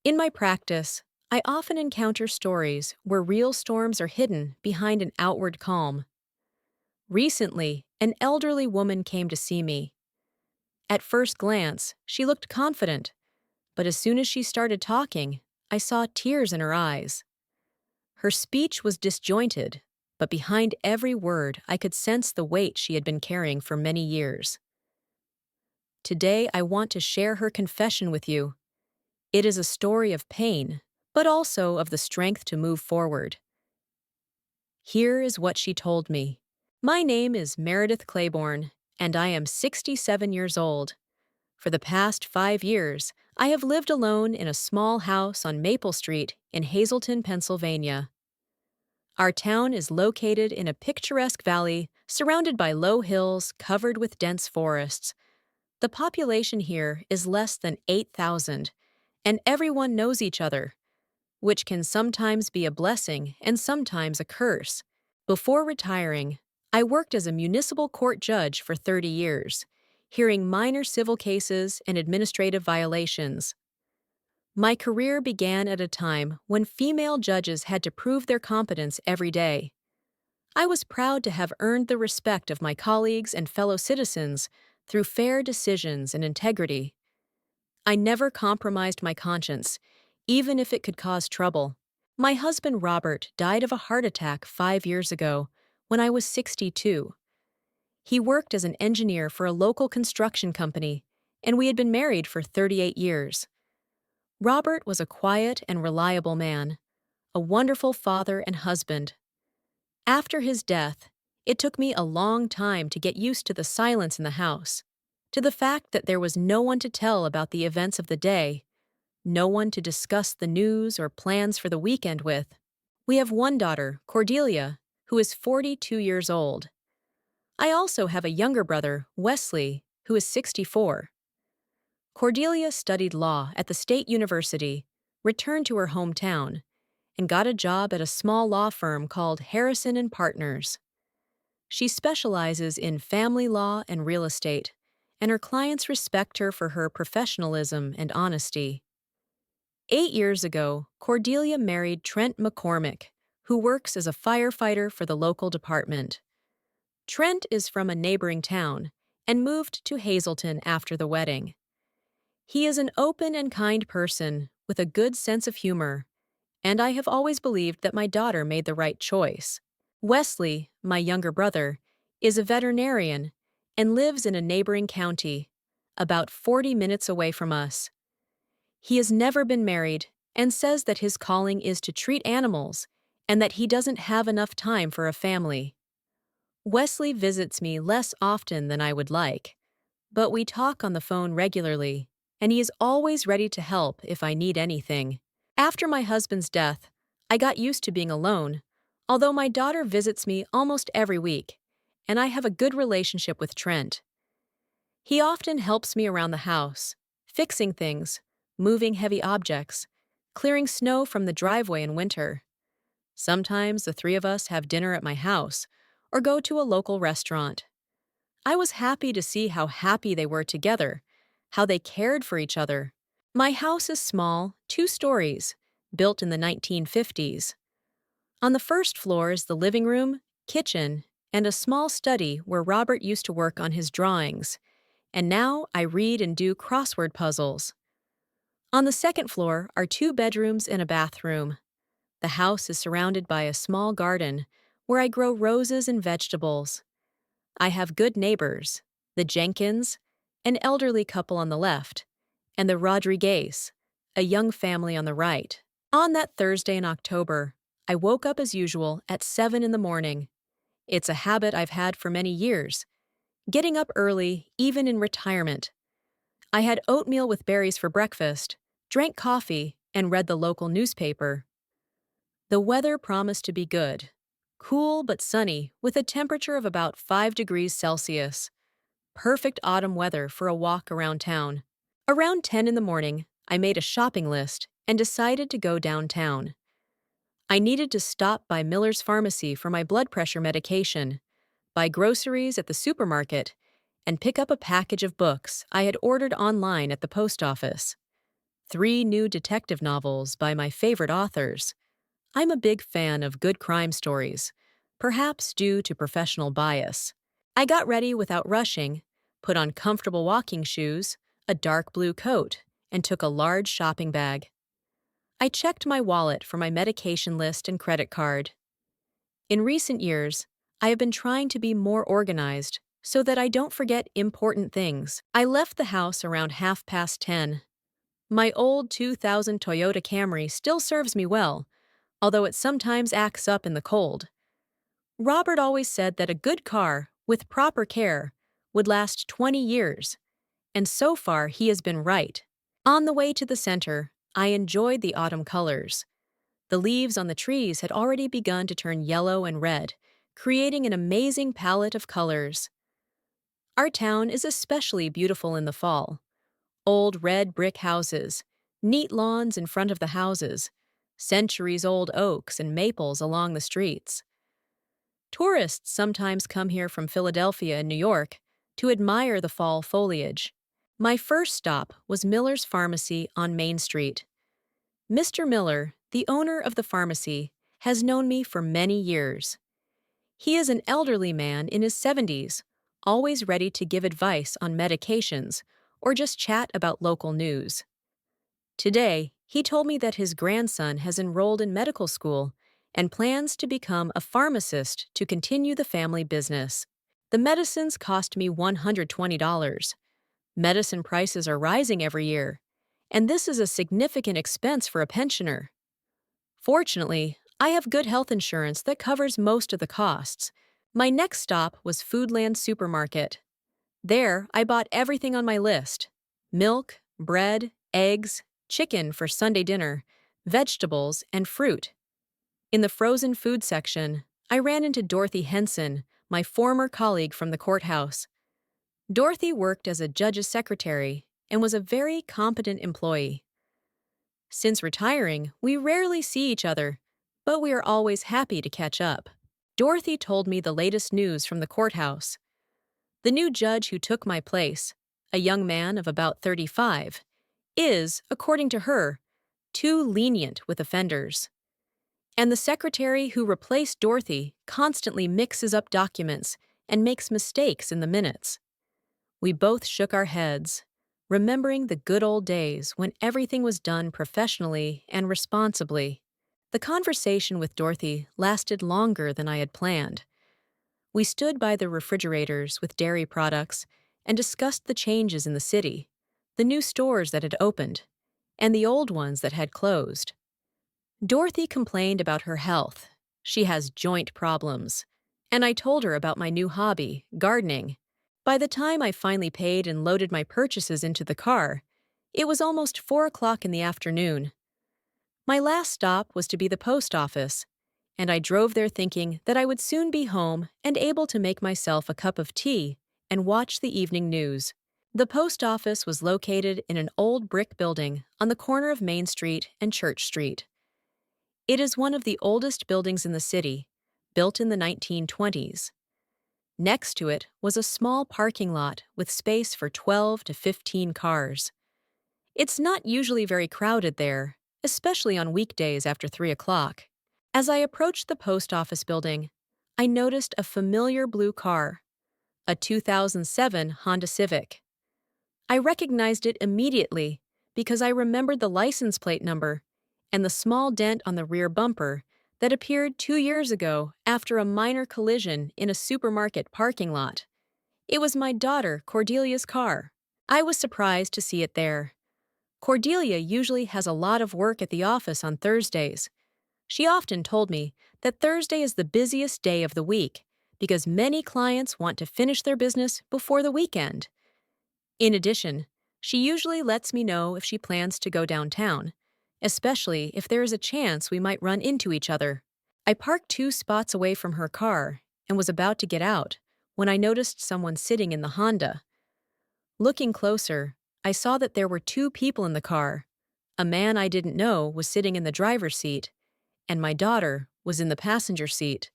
In my practice, I often encounter stories where real storms are hidden behind an outward calm. Recently, an elderly woman came to see me. At first glance, she looked confident, but as soon as she started talking, I saw tears in her eyes. Her speech was disjointed, but behind every word, I could sense the weight she had been carrying for many years. Today, I want to share her confession with you. It is a story of pain, but also of the strength to move forward. Here is what she told me. My name is Meredith Claiborne, and I am 67 years old. For the past 5 years, I have lived alone in a small house on Maple Street in Hazleton, Pennsylvania. Our town is located in a picturesque valley surrounded by low hills covered with dense forests. The population here is less than 8,000, and everyone knows each other, which can sometimes be a blessing and sometimes a curse. Before retiring, I worked as a municipal court judge for 30 years, hearing minor civil cases and administrative violations. My career began at a time when female judges had to prove their competence every day. I was proud to have earned the respect of my colleagues and fellow citizens through fair decisions and integrity. I never compromised my conscience, even if it could cause trouble. My husband Robert died of a heart attack 5 years ago when I was 62. He worked as an engineer for a local construction company, and we had been married for 38 years. Robert was a quiet and reliable man, a wonderful father and husband. After his death, it took me a long time to get used to the silence in the house, to the fact that there was no one to tell about the events of the day, no one to discuss the news or plans for the weekend with. We have one daughter, Cordelia, who is 42 years old. I also have a younger brother, Wesley, who is 64. Cordelia studied law at the State University, returned to her hometown, and got a job at a small law firm called Harrison and Partners. She specializes in family law and real estate, and her clients respect her for her professionalism and honesty. 8 years ago, Cordelia married Trent McCormick, who works as a firefighter for the local department. Trent is from a neighboring town and moved to Hazleton after the wedding. He is an open and kind person with a good sense of humor, and I have always believed that my daughter made the right choice. Wesley, my younger brother, is a veterinarian and lives in a neighboring county, about 40 minutes away from us. He has never been married and says that his calling is to treat animals and that he doesn't have enough time for a family. Wesley visits me less often than I would like, but we talk on the phone regularly, and he is always ready to help if I need anything. After my husband's death, I got used to being alone, although my daughter visits me almost every week, and I have a good relationship with Trent. He often helps me around the house, fixing things, moving heavy objects, clearing snow from the driveway in winter. Sometimes the three of us have dinner at my house or go to a local restaurant. I was happy to see how happy they were together, how they cared for each other. My house is small, 2 stories, built in the 1950s. On the first floor is the living room, kitchen, and a small study where Robert used to work on his drawings, and now I read and do crossword puzzles. On the second floor are 2 bedrooms and a bathroom. The house is surrounded by a small garden where I grow roses and vegetables. I have good neighbors, the Jenkins, an elderly couple on the left, and the Rodriguez, a young family on the right. On that Thursday in October, I woke up as usual at 7 in the morning. It's a habit I've had for many years, getting up early even in retirement. I had oatmeal with berries for breakfast, drank coffee, and read the local newspaper. The weather promised to be good. Cool but sunny, with a temperature of about 5 degrees Celsius. Perfect autumn weather for a walk around town. Around 10 in the morning, I made a shopping list and decided to go downtown. I needed to stop by Miller's Pharmacy for my blood pressure medication, buy groceries at the supermarket, and pick up a package of books I had ordered online at the post office. 3 new detective novels by my favorite authors. I'm a big fan of good crime stories, perhaps due to professional bias. I got ready without rushing, put on comfortable walking shoes, a dark blue coat, and took a large shopping bag. I checked my wallet for my medication list and credit card. In recent years, I have been trying to be more organized so that I don't forget important things. I left the house around 10:30. My old 2000 Toyota Camry still serves me well, although it sometimes acts up in the cold. Robert always said that a good car, with proper care, would last 20 years, and so far he has been right. On the way to the center, I enjoyed the autumn colors. The leaves on the trees had already begun to turn yellow and red, creating an amazing palette of colors. Our town is especially beautiful in the fall. Old red brick houses, neat lawns in front of the houses, centuries-old oaks and maples along the streets. Tourists sometimes come here from Philadelphia and New York to admire the fall foliage. My first stop was Miller's Pharmacy on Main Street. Mr. Miller, the owner of the pharmacy, has known me for many years. He is an elderly man in his 70s, always ready to give advice on medications or just chat about local news. Today, he told me that his grandson has enrolled in medical school and plans to become a pharmacist to continue the family business. The medicines cost me $120. Medicine prices are rising every year, and this is a significant expense for a pensioner. Fortunately, I have good health insurance that covers most of the costs. My next stop was Foodland Supermarket. There, I bought everything on my list: milk, bread, eggs, chicken for Sunday dinner, vegetables, and fruit. In the frozen food section, I ran into Dorothy Henson, my former colleague from the courthouse. Dorothy worked as a judge's secretary and was a very competent employee. Since retiring, we rarely see each other, but we are always happy to catch up. Dorothy told me the latest news from the courthouse. The new judge who took my place, a young man of about 35, is, according to her, too lenient with offenders. And the secretary who replaced Dorothy constantly mixes up documents and makes mistakes in the minutes. We both shook our heads, remembering the good old days when everything was done professionally and responsibly. The conversation with Dorothy lasted longer than I had planned. We stood by the refrigerators with dairy products and discussed the changes in the city, the new stores that had opened, and the old ones that had closed. Dorothy complained about her health. She has joint problems. And I told her about my new hobby, gardening. By the time I finally paid and loaded my purchases into the car, it was almost 4 o'clock in the afternoon. My last stop was to be the post office, and I drove there thinking that I would soon be home and able to make myself a cup of tea and watch the evening news. The post office was located in an old brick building on the corner of Main Street and Church Street. It is one of the oldest buildings in the city, built in the 1920s. Next to it was a small parking lot with space for 12 to 15 cars. It's not usually very crowded there, especially on weekdays after 3 o'clock. As I approached the post office building, I noticed a familiar blue car, a 2007 Honda Civic. I recognized it immediately because I remembered the license plate number and the small dent on the rear bumper that appeared 2 years ago after a minor collision in a supermarket parking lot. It was my daughter, Cordelia's car. I was surprised to see it there. Cordelia usually has a lot of work at the office on Thursdays. She often told me that Thursday is the busiest day of the week because many clients want to finish their business before the weekend. In addition, she usually lets me know if she plans to go downtown, especially if there is a chance we might run into each other. I parked 2 spots away from her car and was about to get out when I noticed someone sitting in the Honda. Looking closer, I saw that there were 2 people in the car. A man I didn't know was sitting in the driver's seat, and my daughter was in the passenger seat.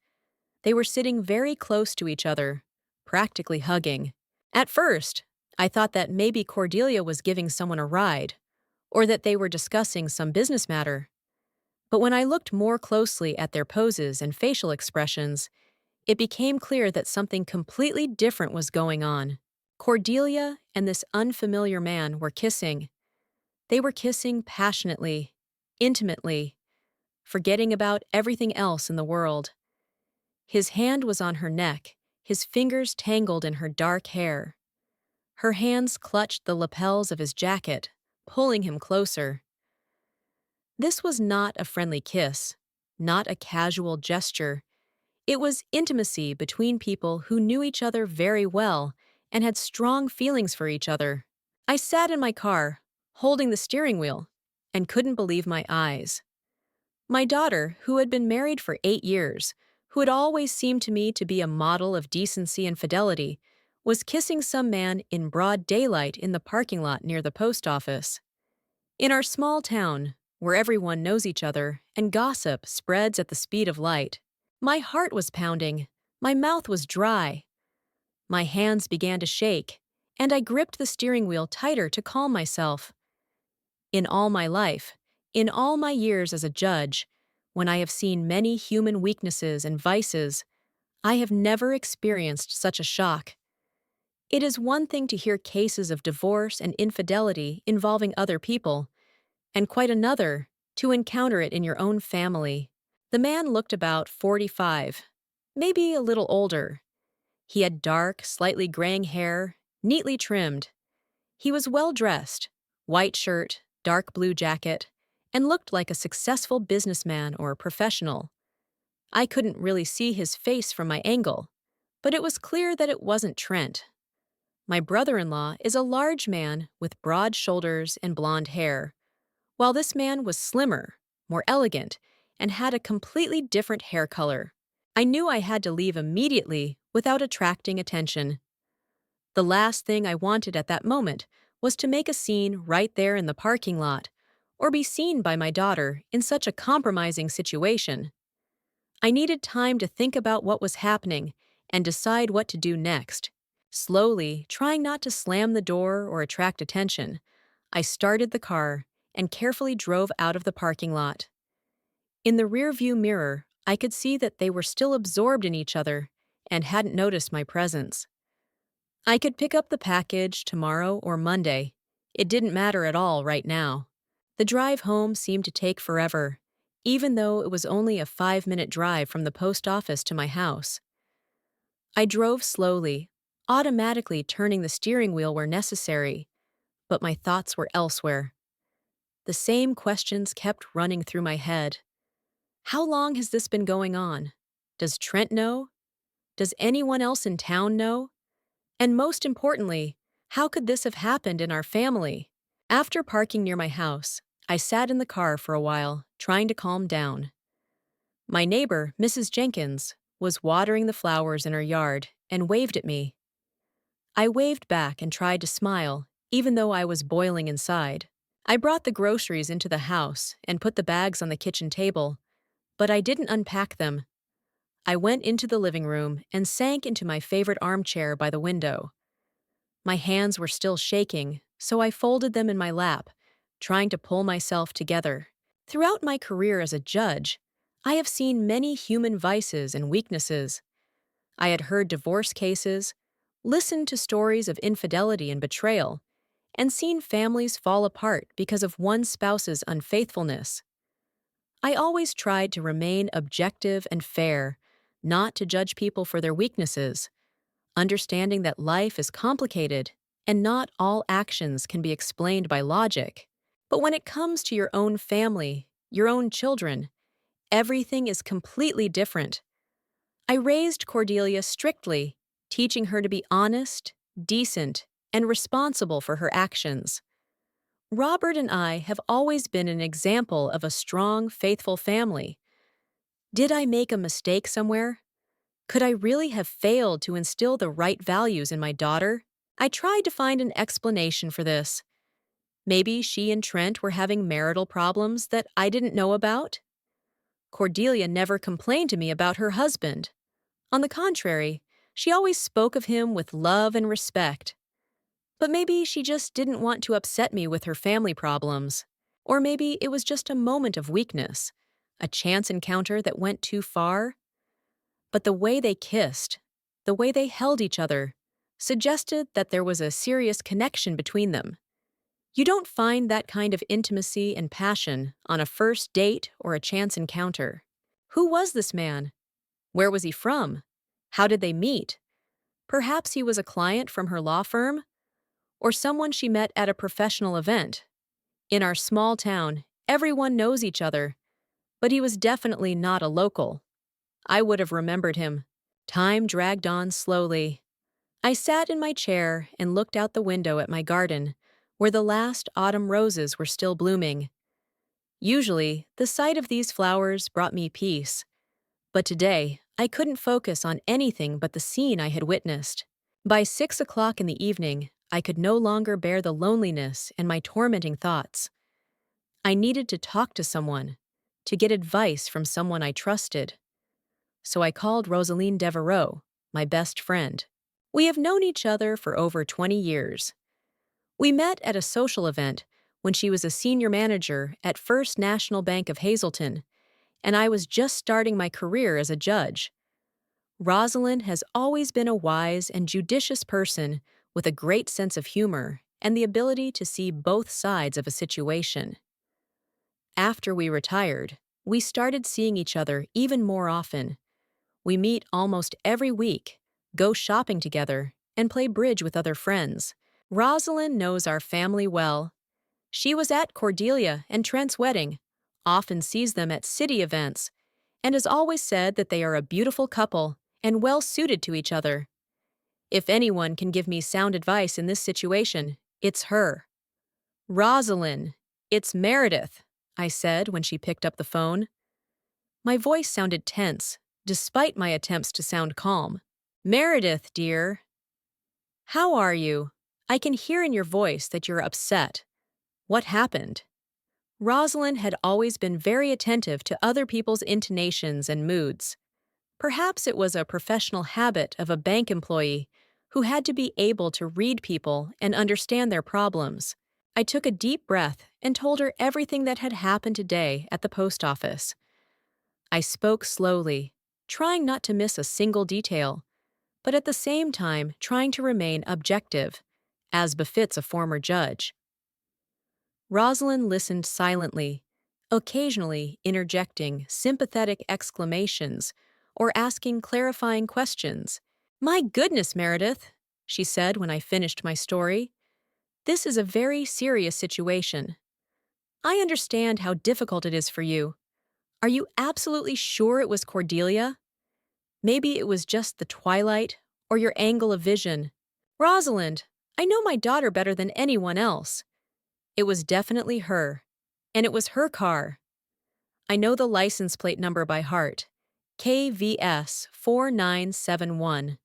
They were sitting very close to each other, practically hugging. At first, I thought that maybe Cordelia was giving someone a ride, or that they were discussing some business matter. But when I looked more closely at their poses and facial expressions, it became clear that something completely different was going on. Cordelia and this unfamiliar man were kissing. They were kissing passionately, intimately, forgetting about everything else in the world. His hand was on her neck, his fingers tangled in her dark hair. Her hands clutched the lapels of his jacket, pulling him closer. This was not a friendly kiss, not a casual gesture. It was intimacy between people who knew each other very well and had strong feelings for each other. I sat in my car, holding the steering wheel, and couldn't believe my eyes. My daughter, who had been married for 8 years, who had always seemed to me to be a model of decency and fidelity, was kissing some man in broad daylight in the parking lot near the post office. In our small town, where everyone knows each other and gossip spreads at the speed of light, my heart was pounding, my mouth was dry. My hands began to shake, and I gripped the steering wheel tighter to calm myself. In all my life, in all my years as a judge, when I have seen many human weaknesses and vices, I have never experienced such a shock. It is one thing to hear cases of divorce and infidelity involving other people, and quite another to encounter it in your own family. The man looked about 45, maybe a little older. He had dark, slightly graying hair, neatly trimmed. He was well-dressed, white shirt, dark blue jacket, and looked like a successful businessman or professional. I couldn't really see his face from my angle, but it was clear that it wasn't Trent. My brother-in-law is a large man with broad shoulders and blonde hair, while this man was slimmer, more elegant, and had a completely different hair color. I knew I had to leave immediately without attracting attention. The last thing I wanted at that moment was to make a scene right there in the parking lot, or be seen by my daughter in such a compromising situation. I needed time to think about what was happening and decide what to do next. Slowly, trying not to slam the door or attract attention, I started the car and carefully drove out of the parking lot. In the rearview mirror, I could see that they were still absorbed in each other and hadn't noticed my presence. I could pick up the package tomorrow or Monday. It didn't matter at all right now. The drive home seemed to take forever, even though it was only a 5-minute drive from the post office to my house. I drove slowly, automatically turning the steering wheel where necessary, but my thoughts were elsewhere. The same questions kept running through my head. How long has this been going on? Does Trent know? Does anyone else in town know? And most importantly, how could this have happened in our family? After parking near my house, I sat in the car for a while, trying to calm down. My neighbor, Mrs. Jenkins, was watering the flowers in her yard and waved at me. I waved back and tried to smile, even though I was boiling inside. I brought the groceries into the house and put the bags on the kitchen table, but I didn't unpack them. I went into the living room and sank into my favorite armchair by the window. My hands were still shaking, so I folded them in my lap, trying to pull myself together. Throughout my career as a judge, I have seen many human vices and weaknesses. I had heard divorce cases, listened to stories of infidelity and betrayal, and seen families fall apart because of one spouse's unfaithfulness. I always tried to remain objective and fair, not to judge people for their weaknesses, understanding that life is complicated and not all actions can be explained by logic. But when it comes to your own family, your own children, everything is completely different. I raised Cordelia strictly, teaching her to be honest, decent, and responsible for her actions. Robert and I have always been an example of a strong, faithful family. Did I make a mistake somewhere? Could I really have failed to instill the right values in my daughter? I tried to find an explanation for this. Maybe she and Trent were having marital problems that I didn't know about? Cordelia never complained to me about her husband. On the contrary, she always spoke of him with love and respect. But maybe she just didn't want to upset me with her family problems. Or maybe it was just a moment of weakness, a chance encounter that went too far. But the way they kissed, the way they held each other, suggested that there was a serious connection between them. You don't find that kind of intimacy and passion on a first date or a chance encounter. Who was this man? Where was he from? How did they meet? Perhaps he was a client from her law firm? Or someone she met at a professional event. In our small town, everyone knows each other, but he was definitely not a local. I would have remembered him. Time dragged on slowly. I sat in my chair and looked out the window at my garden, where the last autumn roses were still blooming. Usually, the sight of these flowers brought me peace, but today I couldn't focus on anything but the scene I had witnessed. By 6 o'clock in the evening, I could no longer bear the loneliness and my tormenting thoughts. I needed to talk to someone, to get advice from someone I trusted. So I called Rosaline Devereaux, my best friend. We have known each other for over 20 years. We met at a social event when she was a senior manager at First National Bank of Hazleton, and I was just starting my career as a judge. Rosalind has always been a wise and judicious person with a great sense of humor and the ability to see both sides of a situation. After we retired, we started seeing each other even more often. We meet almost every week, go shopping together, and play bridge with other friends. Rosalind knows our family well. She was at Cordelia and Trent's wedding, often sees them at city events, and has always said that they are a beautiful couple and well suited to each other. If anyone can give me sound advice in this situation, it's her. "Rosalind, it's Meredith," I said when she picked up the phone. My voice sounded tense, despite my attempts to sound calm. "Meredith, dear. How are you? I can hear in your voice that you're upset. What happened?" Rosalind had always been very attentive to other people's intonations and moods. Perhaps it was a professional habit of a bank employee who had to be able to read people and understand their problems. I took a deep breath and told her everything that had happened today at the post office. I spoke slowly, trying not to miss a single detail, but at the same time trying to remain objective, as befits a former judge. Rosalind listened silently, occasionally interjecting sympathetic exclamations or asking clarifying questions. "My goodness, Meredith," she said when I finished my story. "This is a very serious situation. I understand how difficult it is for you. Are you absolutely sure it was Cordelia? Maybe it was just the twilight or your angle of vision. Rosalind, I know my daughter better than anyone else. It was definitely her, and it was her car. I know the license plate number by heart, KVS 4971.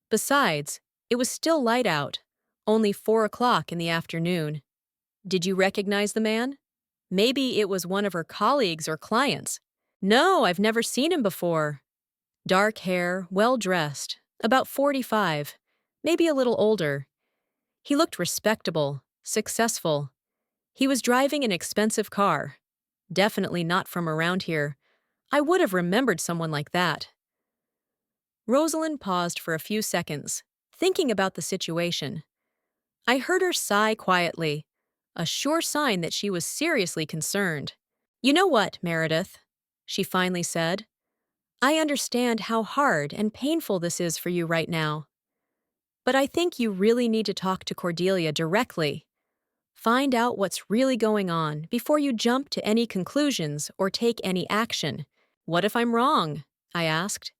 Besides, it was still light out, only 4 o'clock in the afternoon. Did you recognize the man? Maybe it was one of her colleagues or clients." "No, I've never seen him before." Dark hair, well-dressed, about 45, maybe a little older. He looked respectable, successful. He was driving an expensive car. Definitely not from around here. I would have remembered someone like that. Rosalind paused for a few seconds, thinking about the situation. I heard her sigh quietly, a sure sign that she was seriously concerned. "You know what, Meredith?" she finally said. "I understand how hard and painful this is for you right now. But I think you really need to talk to Cordelia directly. Find out what's really going on before you jump to any conclusions or take any action." "What if I'm wrong?" I asked,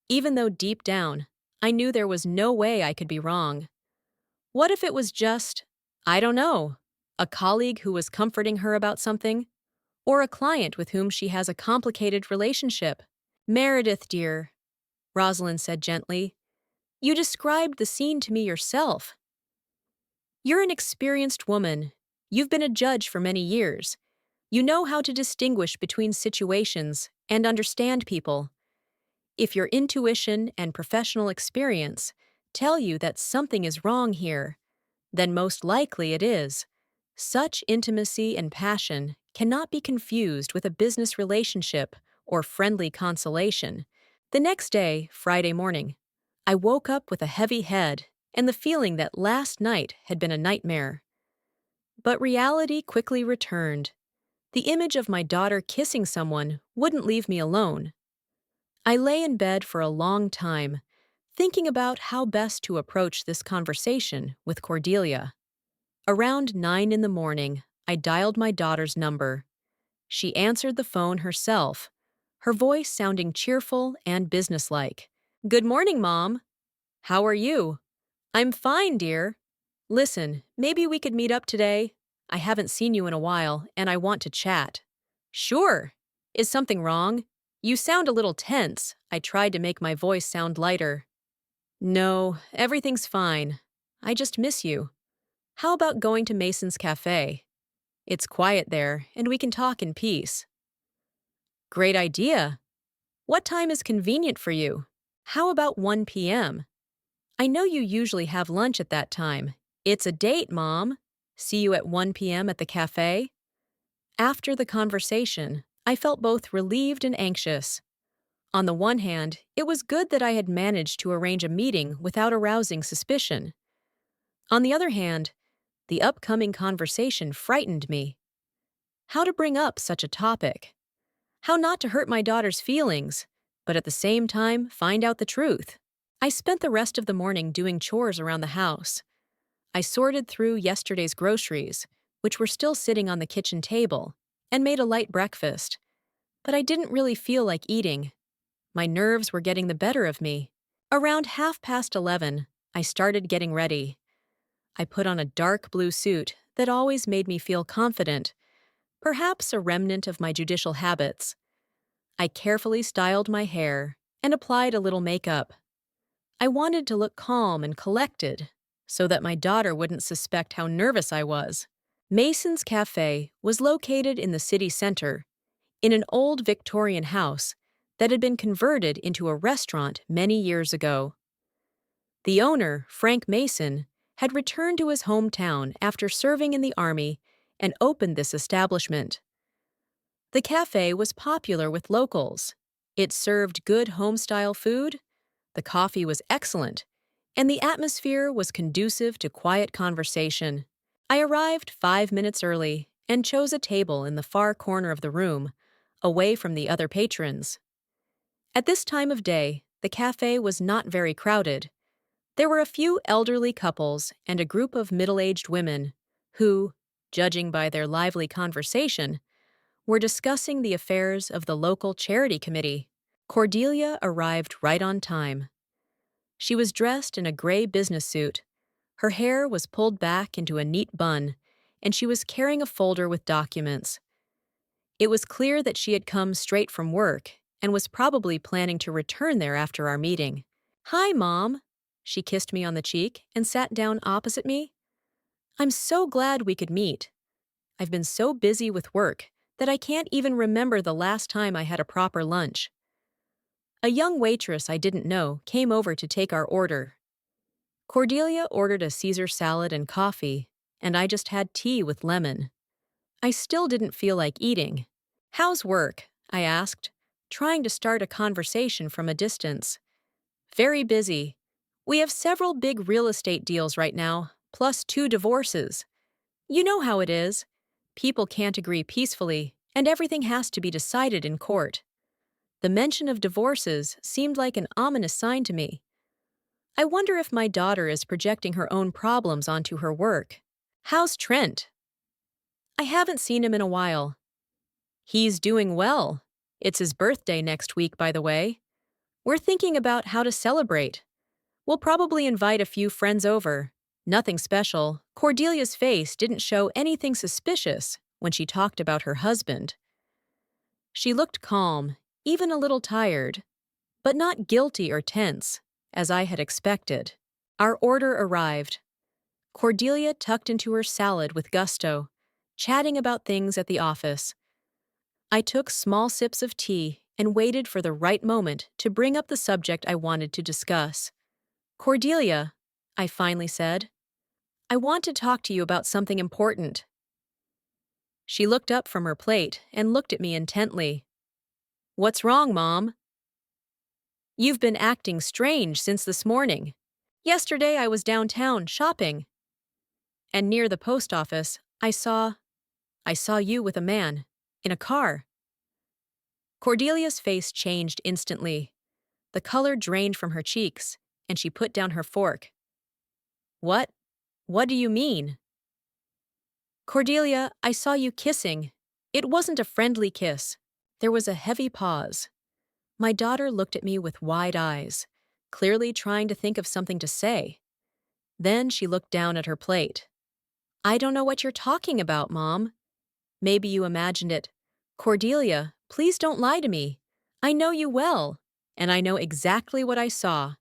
even though deep down, I knew there was no way I could be wrong. What if it was just, I don't know, a colleague who was comforting her about something? Or a client with whom she has a complicated relationship? "Meredith, dear," Rosalind said gently, "you described the scene to me yourself. You're an experienced woman. You've been a judge for many years. You know how to distinguish between situations and understand people. If your intuition and professional experience tell you that something is wrong here, Then most likely it is. Such intimacy and passion cannot be confused with a business relationship or friendly consolation. The next day, Friday morning, I woke up with a heavy head and the feeling that last night had been a nightmare. But reality quickly returned. The image of my daughter kissing someone wouldn't leave me alone. I lay in bed for a long time, thinking about how best to approach this conversation with Cordelia. Around 9 in the morning, I dialed my daughter's number. She answered the phone herself, her voice sounding cheerful and businesslike. "Good morning, Mom. How are you?" "I'm fine, dear. Listen, maybe we could meet up today. I haven't seen you in a while, and I want to chat." "Sure. Is something wrong? You sound a little tense." I tried to make my voice sound lighter. "No, everything's fine. I just miss you. How about going to Mason's Cafe? It's quiet there, and we can talk in peace." "Great idea. What time is convenient for you? How about 1 p.m.? I know you usually have lunch at that time. It's a date, Mom. See you at 1 p.m. at the cafe." After the conversation, I felt both relieved and anxious. On the one hand, it was good that I had managed to arrange a meeting without arousing suspicion. On the other hand, the upcoming conversation frightened me. How to bring up such a topic? How not to hurt my daughter's feelings, but at the same time find out the truth? I spent the rest of the morning doing chores around the house. I sorted through yesterday's groceries, which were still sitting on the kitchen table, and made a light breakfast. But I didn't really feel like eating. My nerves were getting the better of me. Around 11:30, I started getting ready. I put on a dark blue suit that always made me feel confident, perhaps a remnant of my judicial habits. I carefully styled my hair and applied a little makeup. I wanted to look calm and collected, so that my daughter wouldn't suspect how nervous I was. Mason's Cafe was located in the city center, in an old Victorian house that had been converted into a restaurant many years ago. The owner, Frank Mason, had returned to his hometown after serving in the Army and opened this establishment. The cafe was popular with locals. It served good home-style food, the coffee was excellent, and the atmosphere was conducive to quiet conversation. I arrived 5 minutes early and chose a table in the far corner of the room, away from the other patrons. At this time of day, the cafe was not very crowded. There were a few elderly couples and a group of middle-aged women who, judging by their lively conversation, were discussing the affairs of the local charity committee. Cordelia arrived right on time. She was dressed in a gray business suit. Her hair was pulled back into a neat bun, and she was carrying a folder with documents. It was clear that she had come straight from work and was probably planning to return there after our meeting. "Hi, Mom." She kissed me on the cheek and sat down opposite me. "I'm so glad we could meet. I've been so busy with work that I can't even remember the last time I had a proper lunch." A young waitress I didn't know came over to take our order. Cordelia ordered a Caesar salad and coffee, and I just had tea with lemon. I still didn't feel like eating. "How's work?" I asked, trying to start a conversation from a distance. "Very busy. We have several big real estate deals right now, plus 2 divorces. You know how it is. People can't agree peacefully, and everything has to be decided in court." The mention of divorces seemed like an ominous sign to me. I wonder if my daughter is projecting her own problems onto her work. "How's Trent?" "I haven't seen him in a while." "He's doing well. It's his birthday next week, by the way. We're thinking about how to celebrate. We'll probably invite a few friends over. Nothing special." Cordelia's face didn't show anything suspicious when she talked about her husband. She looked calm, even a little tired, but not guilty or tense, as I had expected. Our order arrived. Cordelia tucked into her salad with gusto, chatting about things at the office. I took small sips of tea and waited for the right moment to bring up the subject I wanted to discuss. "Cordelia," I finally said, I want to talk to you about something important. She looked up from her plate and looked at me intently. What's wrong, Mom? You've been acting strange since this morning. Yesterday I was downtown shopping, and near the post office, I saw you with a man, in a car. Cordelia's face changed instantly. The color drained from her cheeks, and she put down her fork. What? What do you mean? Cordelia, I saw you kissing. It wasn't a friendly kiss. There was a heavy pause. My daughter looked at me with wide eyes, clearly trying to think of something to say. Then she looked down at her plate. I don't know what you're talking about, Mom. Maybe you imagined it. Cordelia, please don't lie to me. I know you well, and I know exactly what I saw.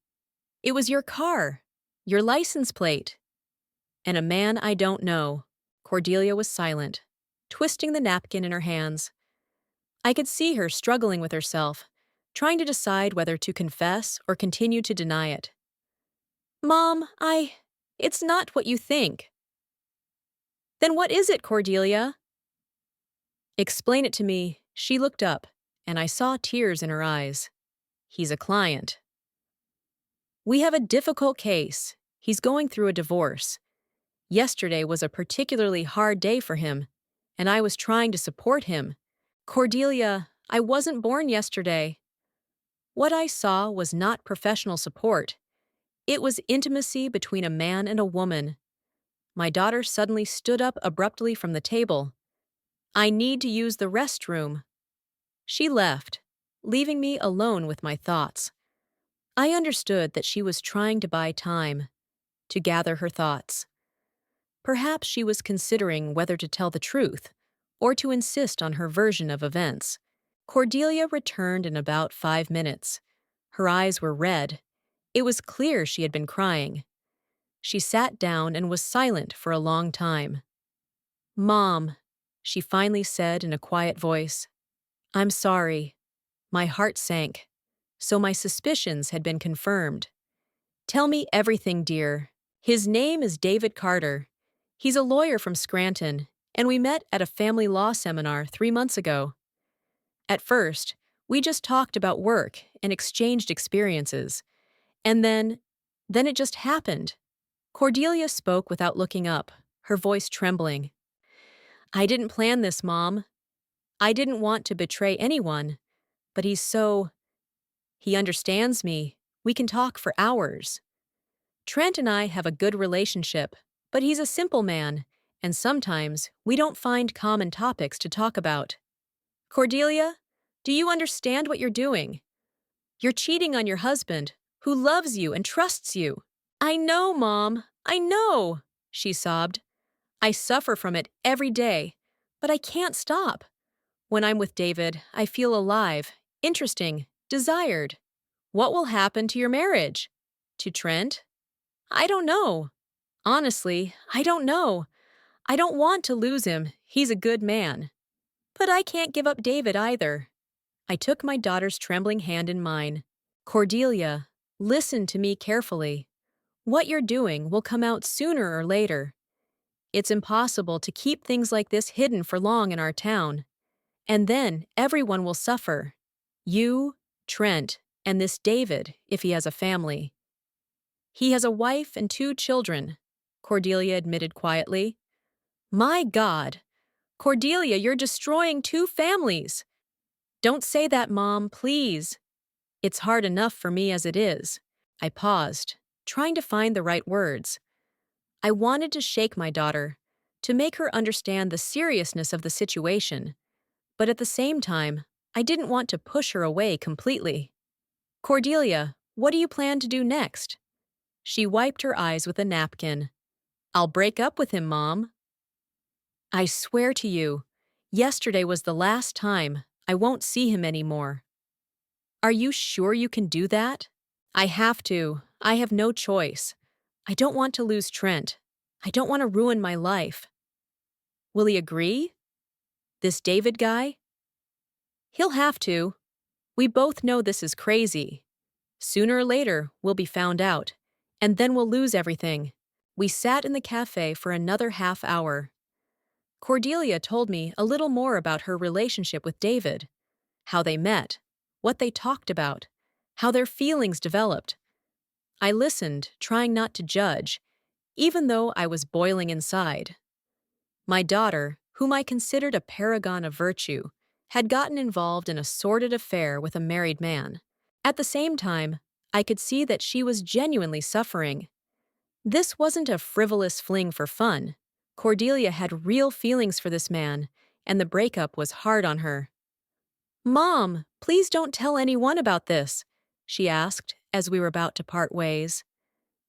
It was your car, your license plate, and a man I don't know. Cordelia was silent, twisting the napkin in her hands. I could see her struggling with herself, trying to decide whether to confess or continue to deny it. Mom, it's not what you think. Then what is it, Cordelia? Explain it to me. She looked up, and I saw tears in her eyes. He's a client. We have a difficult case. He's going through a divorce. Yesterday was a particularly hard day for him, and I was trying to support him. Cordelia, I wasn't born yesterday. What I saw was not professional support. It was intimacy between a man and a woman. My daughter suddenly stood up abruptly from the table. I need to use the restroom. She left, leaving me alone with my thoughts. I understood that she was trying to buy time, to gather her thoughts. Perhaps she was considering whether to tell the truth or to insist on her version of events. Cordelia returned in about 5 minutes. Her eyes were red. It was clear she had been crying. She sat down and was silent for a long time. Mom, she finally said in a quiet voice, I'm sorry. My heart sank. So my suspicions had been confirmed. Tell me everything, dear. His name is David Carter. He's a lawyer from Scranton, and we met at a family law seminar 3 months ago. At first, we just talked about work and exchanged experiences. And then it just happened. Cordelia spoke without looking up, her voice trembling. I didn't plan this, Mom. I didn't want to betray anyone, but he understands me. We can talk for hours. Trent and I have a good relationship, but he's a simple man, and sometimes we don't find common topics to talk about. Cordelia, do you understand what you're doing? You're cheating on your husband, who loves you and trusts you. I know, Mom. I know, she sobbed. I suffer from it every day, but I can't stop. When I'm with David, I feel alive, interesting, desired. What will happen to your marriage? To Trent? I don't know. Honestly, I don't know. I don't want to lose him. He's a good man. But I can't give up David either. I took my daughter's trembling hand in mine. Cordelia, listen to me carefully. What you're doing will come out sooner or later. It's impossible to keep things like this hidden for long in our town. And then everyone will suffer. You, Trent, and this David, if he has a family. He has a wife and 2 children, Cordelia admitted quietly. My God! Cordelia, you're destroying 2 families! Don't say that, Mom, please. It's hard enough for me as it is. I paused, trying to find the right words. I wanted to shake my daughter, to make her understand the seriousness of the situation, but at the same time, I didn't want to push her away completely. Cordelia, what do you plan to do next? She wiped her eyes with a napkin. I'll break up with him, Mom. I swear to you, yesterday was the last time. I won't see him anymore. Are you sure you can do that? I have to. I have no choice. I don't want to lose Trent. I don't want to ruin my life. Will he agree? This David guy? He'll have to. We both know this is crazy. Sooner or later, we'll be found out, and then we'll lose everything. We sat in the cafe for another half hour. Cordelia told me a little more about her relationship with David, how they met, what they talked about, how their feelings developed. I listened, trying not to judge, even though I was boiling inside. My daughter, whom I considered a paragon of virtue, had gotten involved in a sordid affair with a married man. At the same time, I could see that she was genuinely suffering. This wasn't a frivolous fling for fun. Cordelia had real feelings for this man, and the breakup was hard on her. "Mom, please don't tell anyone about this," she asked as we were about to part ways.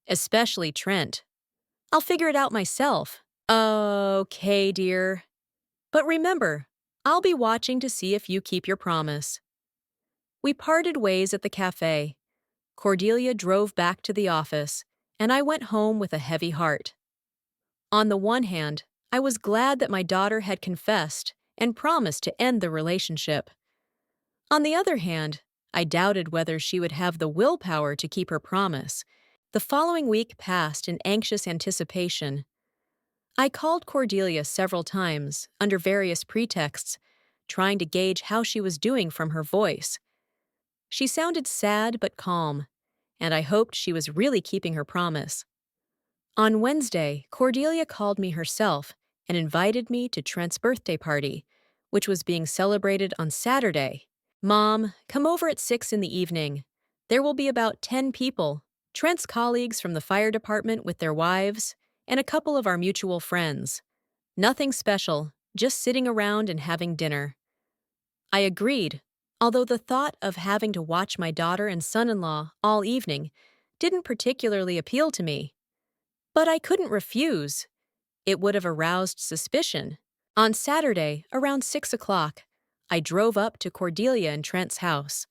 "Especially Trent. I'll figure it out myself." "Okay, dear. But remember, I'll be watching to see if you keep your promise." We parted ways at the cafe. Cordelia drove back to the office, and I went home with a heavy heart. On the one hand, I was glad that my daughter had confessed and promised to end the relationship. On the other hand, I doubted whether she would have the willpower to keep her promise. The following week passed in anxious anticipation. I called Cordelia several times, under various pretexts, trying to gauge how she was doing from her voice. She sounded sad but calm, and I hoped she was really keeping her promise. On Wednesday, Cordelia called me herself and invited me to Trent's birthday party, which was being celebrated on Saturday. "Mom, come over at 6 in the evening. There will be about 10 people, Trent's colleagues from the fire department with their wives, and a couple of our mutual friends. Nothing special, just sitting around and having dinner." I agreed, although the thought of having to watch my daughter and son-in-law all evening didn't particularly appeal to me. But I couldn't refuse. It would have aroused suspicion. On Saturday, around 6 o'clock, I drove up to Cordelia and Trent's house.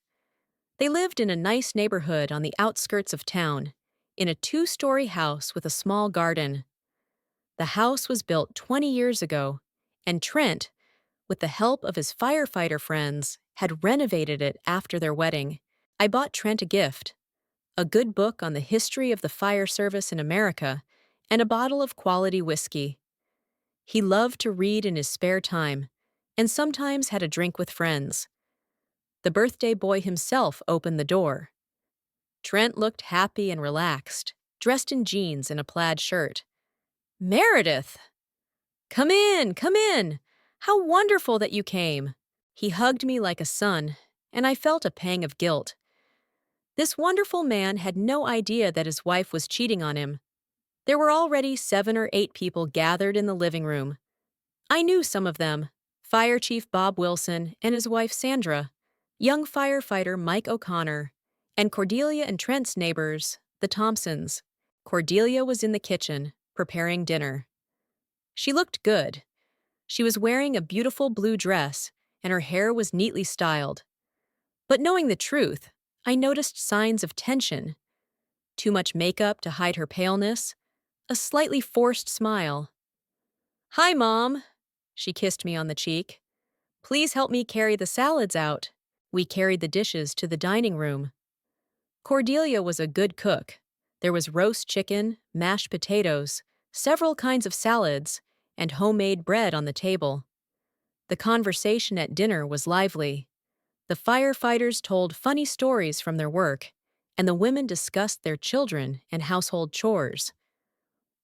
They lived in a nice neighborhood on the outskirts of town, in a 2-story house with a small garden. The house was built 20 years ago, and Trent, with the help of his firefighter friends, had renovated it after their wedding. I bought Trent a gift, a good book on the history of the fire service in America, and a bottle of quality whiskey. He loved to read in his spare time, and sometimes had a drink with friends. The birthday boy himself opened the door. Trent looked happy and relaxed, dressed in jeans and a plaid shirt. "Meredith! Come in, come in! How wonderful that you came!" He hugged me like a son, and I felt a pang of guilt. This wonderful man had no idea that his wife was cheating on him. There were already 7 or 8 people gathered in the living room. I knew some of them: Fire Chief Bob Wilson and his wife Sandra, young firefighter Mike O'Connor, and Cordelia and Trent's neighbors, the Thompsons. Cordelia was in the kitchen, preparing dinner. She looked good. She was wearing a beautiful blue dress, and her hair was neatly styled. But knowing the truth, I noticed signs of tension. Too much makeup to hide her paleness, a slightly forced smile. "Hi, Mom." She kissed me on the cheek. "Please help me carry the salads out." We carried the dishes to the dining room. Cordelia was a good cook. There was roast chicken, mashed potatoes, several kinds of salads, and homemade bread on the table. The conversation at dinner was lively. The firefighters told funny stories from their work, and the women discussed their children and household chores.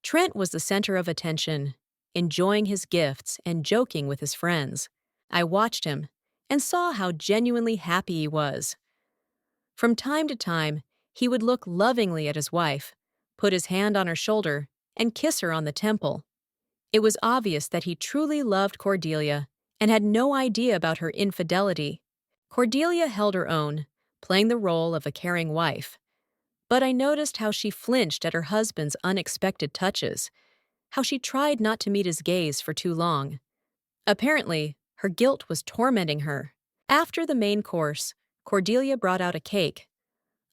Trent was the center of attention, enjoying his gifts and joking with his friends. I watched him and saw how genuinely happy he was. From time to time, he would look lovingly at his wife, put his hand on her shoulder, and kiss her on the temple. It was obvious that he truly loved Cordelia and had no idea about her infidelity. Cordelia held her own, playing the role of a caring wife. But I noticed how she flinched at her husband's unexpected touches, how she tried not to meet his gaze for too long. Apparently, her guilt was tormenting her. After the main course, Cordelia brought out a cake,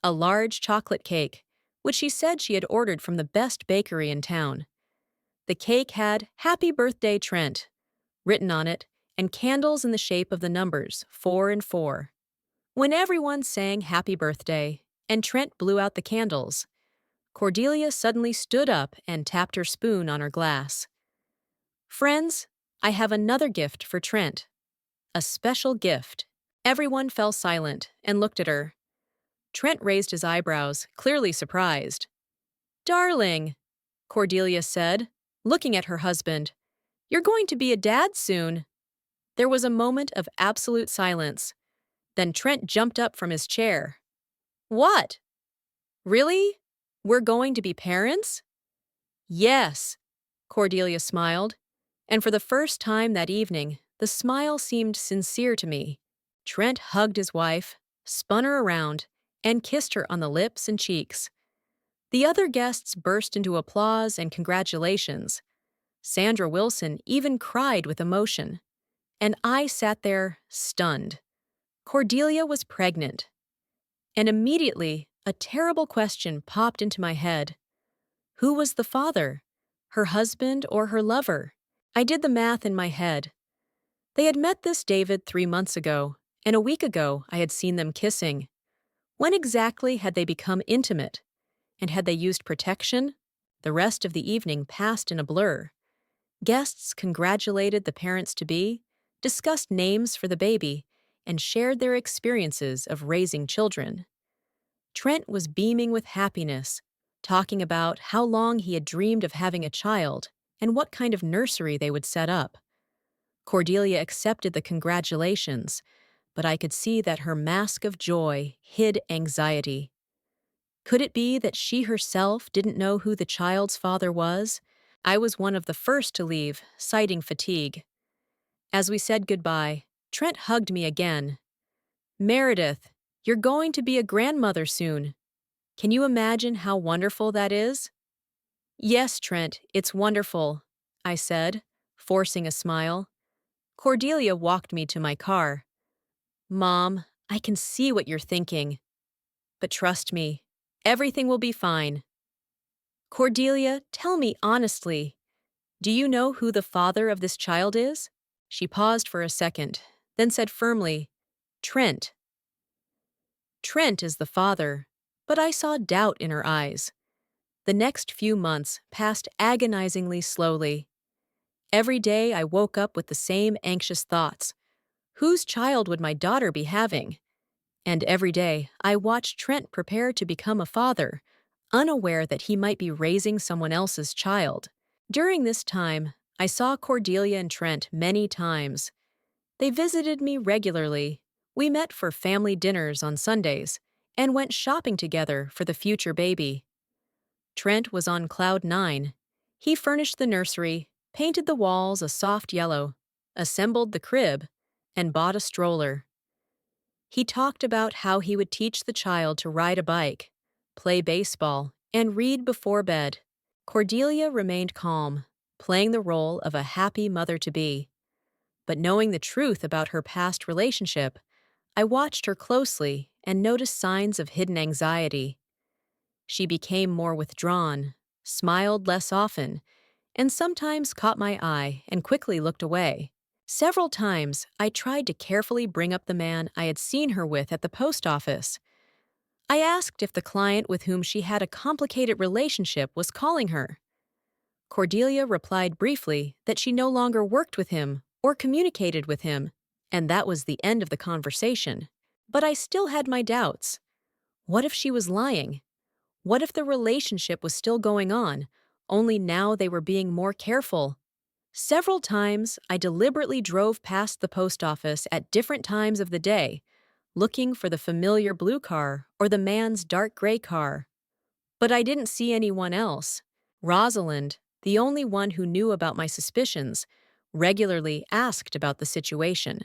a large chocolate cake, which she said she had ordered from the best bakery in town. The cake had "Happy Birthday, Trent" written on it, and candles in the shape of the numbers 4 and 4. When everyone sang Happy Birthday, and Trent blew out the candles, Cordelia suddenly stood up and tapped her spoon on her glass. Friends, I have another gift for Trent. A special gift. Everyone fell silent and looked at her. Trent raised his eyebrows, clearly surprised. Darling, Cordelia said, looking at her husband, you're going to be a dad soon. There was a moment of absolute silence. Then Trent jumped up from his chair. What? Really? We're going to be parents? Yes, Cordelia smiled. And for the first time that evening, the smile seemed sincere to me. Trent hugged his wife, spun her around, and kissed her on the lips and cheeks. The other guests burst into applause and congratulations. Sandra Wilson even cried with emotion. And I sat there, stunned. Cordelia was pregnant. And immediately, a terrible question popped into my head. Who was the father? Her husband or her lover? I did the math in my head. They had met this David 3 months ago, and a week ago I had seen them kissing. When exactly had they become intimate? And had they used protection? The rest of the evening passed in a blur. Guests congratulated the parents-to-be, discussed names for the baby, and shared their experiences of raising children. Trent was beaming with happiness, talking about how long he had dreamed of having a child and what kind of nursery they would set up. Cordelia accepted the congratulations, but I could see that her mask of joy hid anxiety. Could it be that she herself didn't know who the child's father was? I was one of the first to leave, citing fatigue. As we said goodbye, Trent hugged me again. Meredith, you're going to be a grandmother soon. Can you imagine how wonderful that is? Yes, Trent, it's wonderful, I said, forcing a smile. Cordelia walked me to my car. Mom, I can see what you're thinking. But trust me, everything will be fine. Cordelia, tell me honestly, do you know who the father of this child is? She paused for a second, then said firmly, Trent. Trent is the father, but I saw doubt in her eyes. The next few months passed agonizingly slowly. Every day I woke up with the same anxious thoughts. Whose child would my daughter be having? And every day I watched Trent prepare to become a father, unaware that he might be raising someone else's child. During this time, I saw Cordelia and Trent many times. They visited me regularly. We met for family dinners on Sundays and went shopping together for the future baby. Trent was on cloud 9. He furnished the nursery, painted the walls a soft yellow, assembled the crib, and bought a stroller. He talked about how he would teach the child to ride a bike, play baseball, and read before bed. Cordelia remained calm, playing the role of a happy mother-to-be. But knowing the truth about her past relationship, I watched her closely and noticed signs of hidden anxiety. She became more withdrawn, smiled less often, and sometimes caught my eye and quickly looked away. Several times, I tried to carefully bring up the man I had seen her with at the post office. I asked if the client with whom she had a complicated relationship was calling her. Cordelia replied briefly that she no longer worked with him or communicated with him, and that was the end of the conversation. But I still had my doubts. What if she was lying? What if the relationship was still going on, only now they were being more careful? Several times, I deliberately drove past the post office at different times of the day, looking for the familiar blue car or the man's dark gray car. But I didn't see anyone else. Rosalind, the only one who knew about my suspicions, regularly asked about the situation.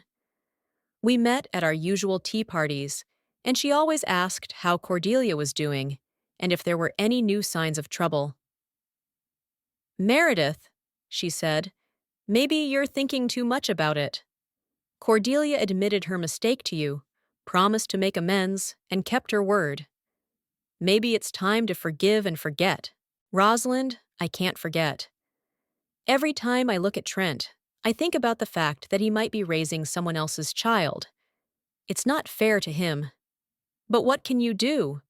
We met at our usual tea parties, and she always asked how Cordelia was doing and if there were any new signs of trouble. Meredith, she said, maybe you're thinking too much about it. Cordelia admitted her mistake to you, promised to make amends, and kept her word. Maybe it's time to forgive and forget. Rosalind, I can't forget. Every time I look at Trent, I think about the fact that he might be raising someone else's child. It's not fair to him. But what can you do?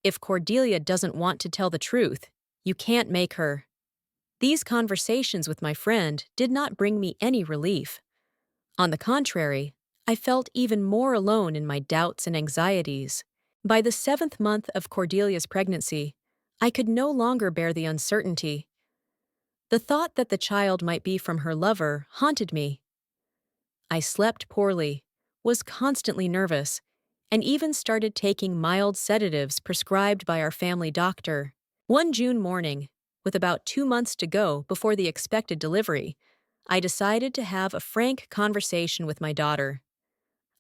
If Cordelia doesn't want to tell the truth, you can't make her. These conversations with my friend did not bring me any relief. On the contrary, I felt even more alone in my doubts and anxieties. By the 7th month of Cordelia's pregnancy, I could no longer bear the uncertainty. The thought that the child might be from her lover haunted me. I slept poorly, was constantly nervous, and even started taking mild sedatives prescribed by our family doctor. One June morning, with about 2 months to go before the expected delivery, I decided to have a frank conversation with my daughter.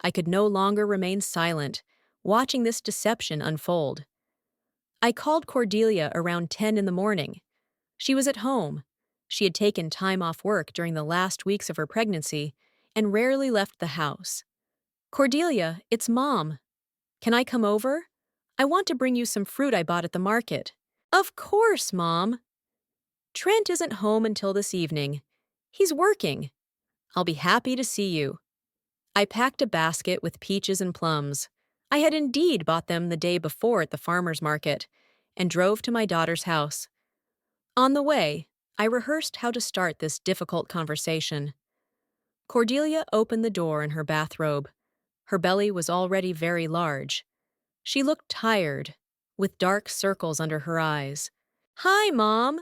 I could no longer remain silent, watching this deception unfold. I called Cordelia around 10 in the morning. She was at home. She had taken time off work during the last weeks of her pregnancy and rarely left the house. "Cordelia, it's Mom. Can I come over? I want to bring you some fruit I bought at the market." "Of course, Mom." "Trent isn't home until this evening. He's working. I'll be happy to see you." I packed a basket with peaches and plums. I had indeed bought them the day before at the farmer's market, and drove to my daughter's house. On the way, I rehearsed how to start this difficult conversation. Cordelia opened the door in her bathrobe. Her belly was already very large. She looked tired, with dark circles under her eyes. "Hi, Mom.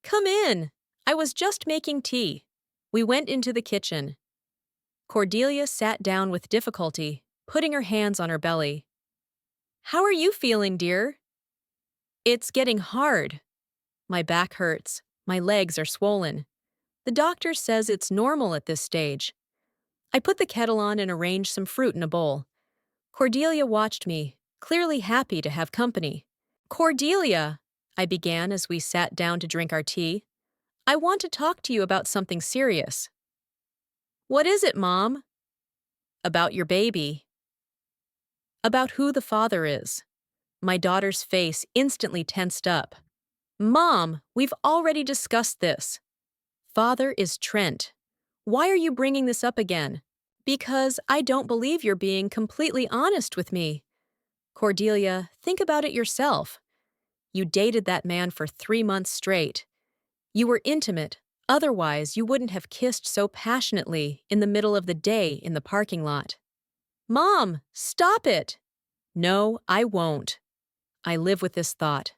Come in. I was just making tea." We went into the kitchen. Cordelia sat down with difficulty, putting her hands on her belly. "How are you feeling, dear?" "It's getting hard. My back hurts. My legs are swollen. The doctor says it's normal at this stage." I put the kettle on and arranged some fruit in a bowl. Cordelia watched me, clearly happy to have company. "Cordelia," I began as we sat down to drink our tea, "I want to talk to you about something serious." "What is it, Mom?" "About your baby. About who the father is." My daughter's face instantly tensed up. "Mom, we've already discussed this. Father is Trent. Why are you bringing this up again?" "Because I don't believe you're being completely honest with me." "Cordelia, think about it yourself. You dated that man for 3 months straight. You were intimate, otherwise you wouldn't have kissed so passionately in the middle of the day in the parking lot." "Mom, stop it!" "No, I won't. I live with this thought.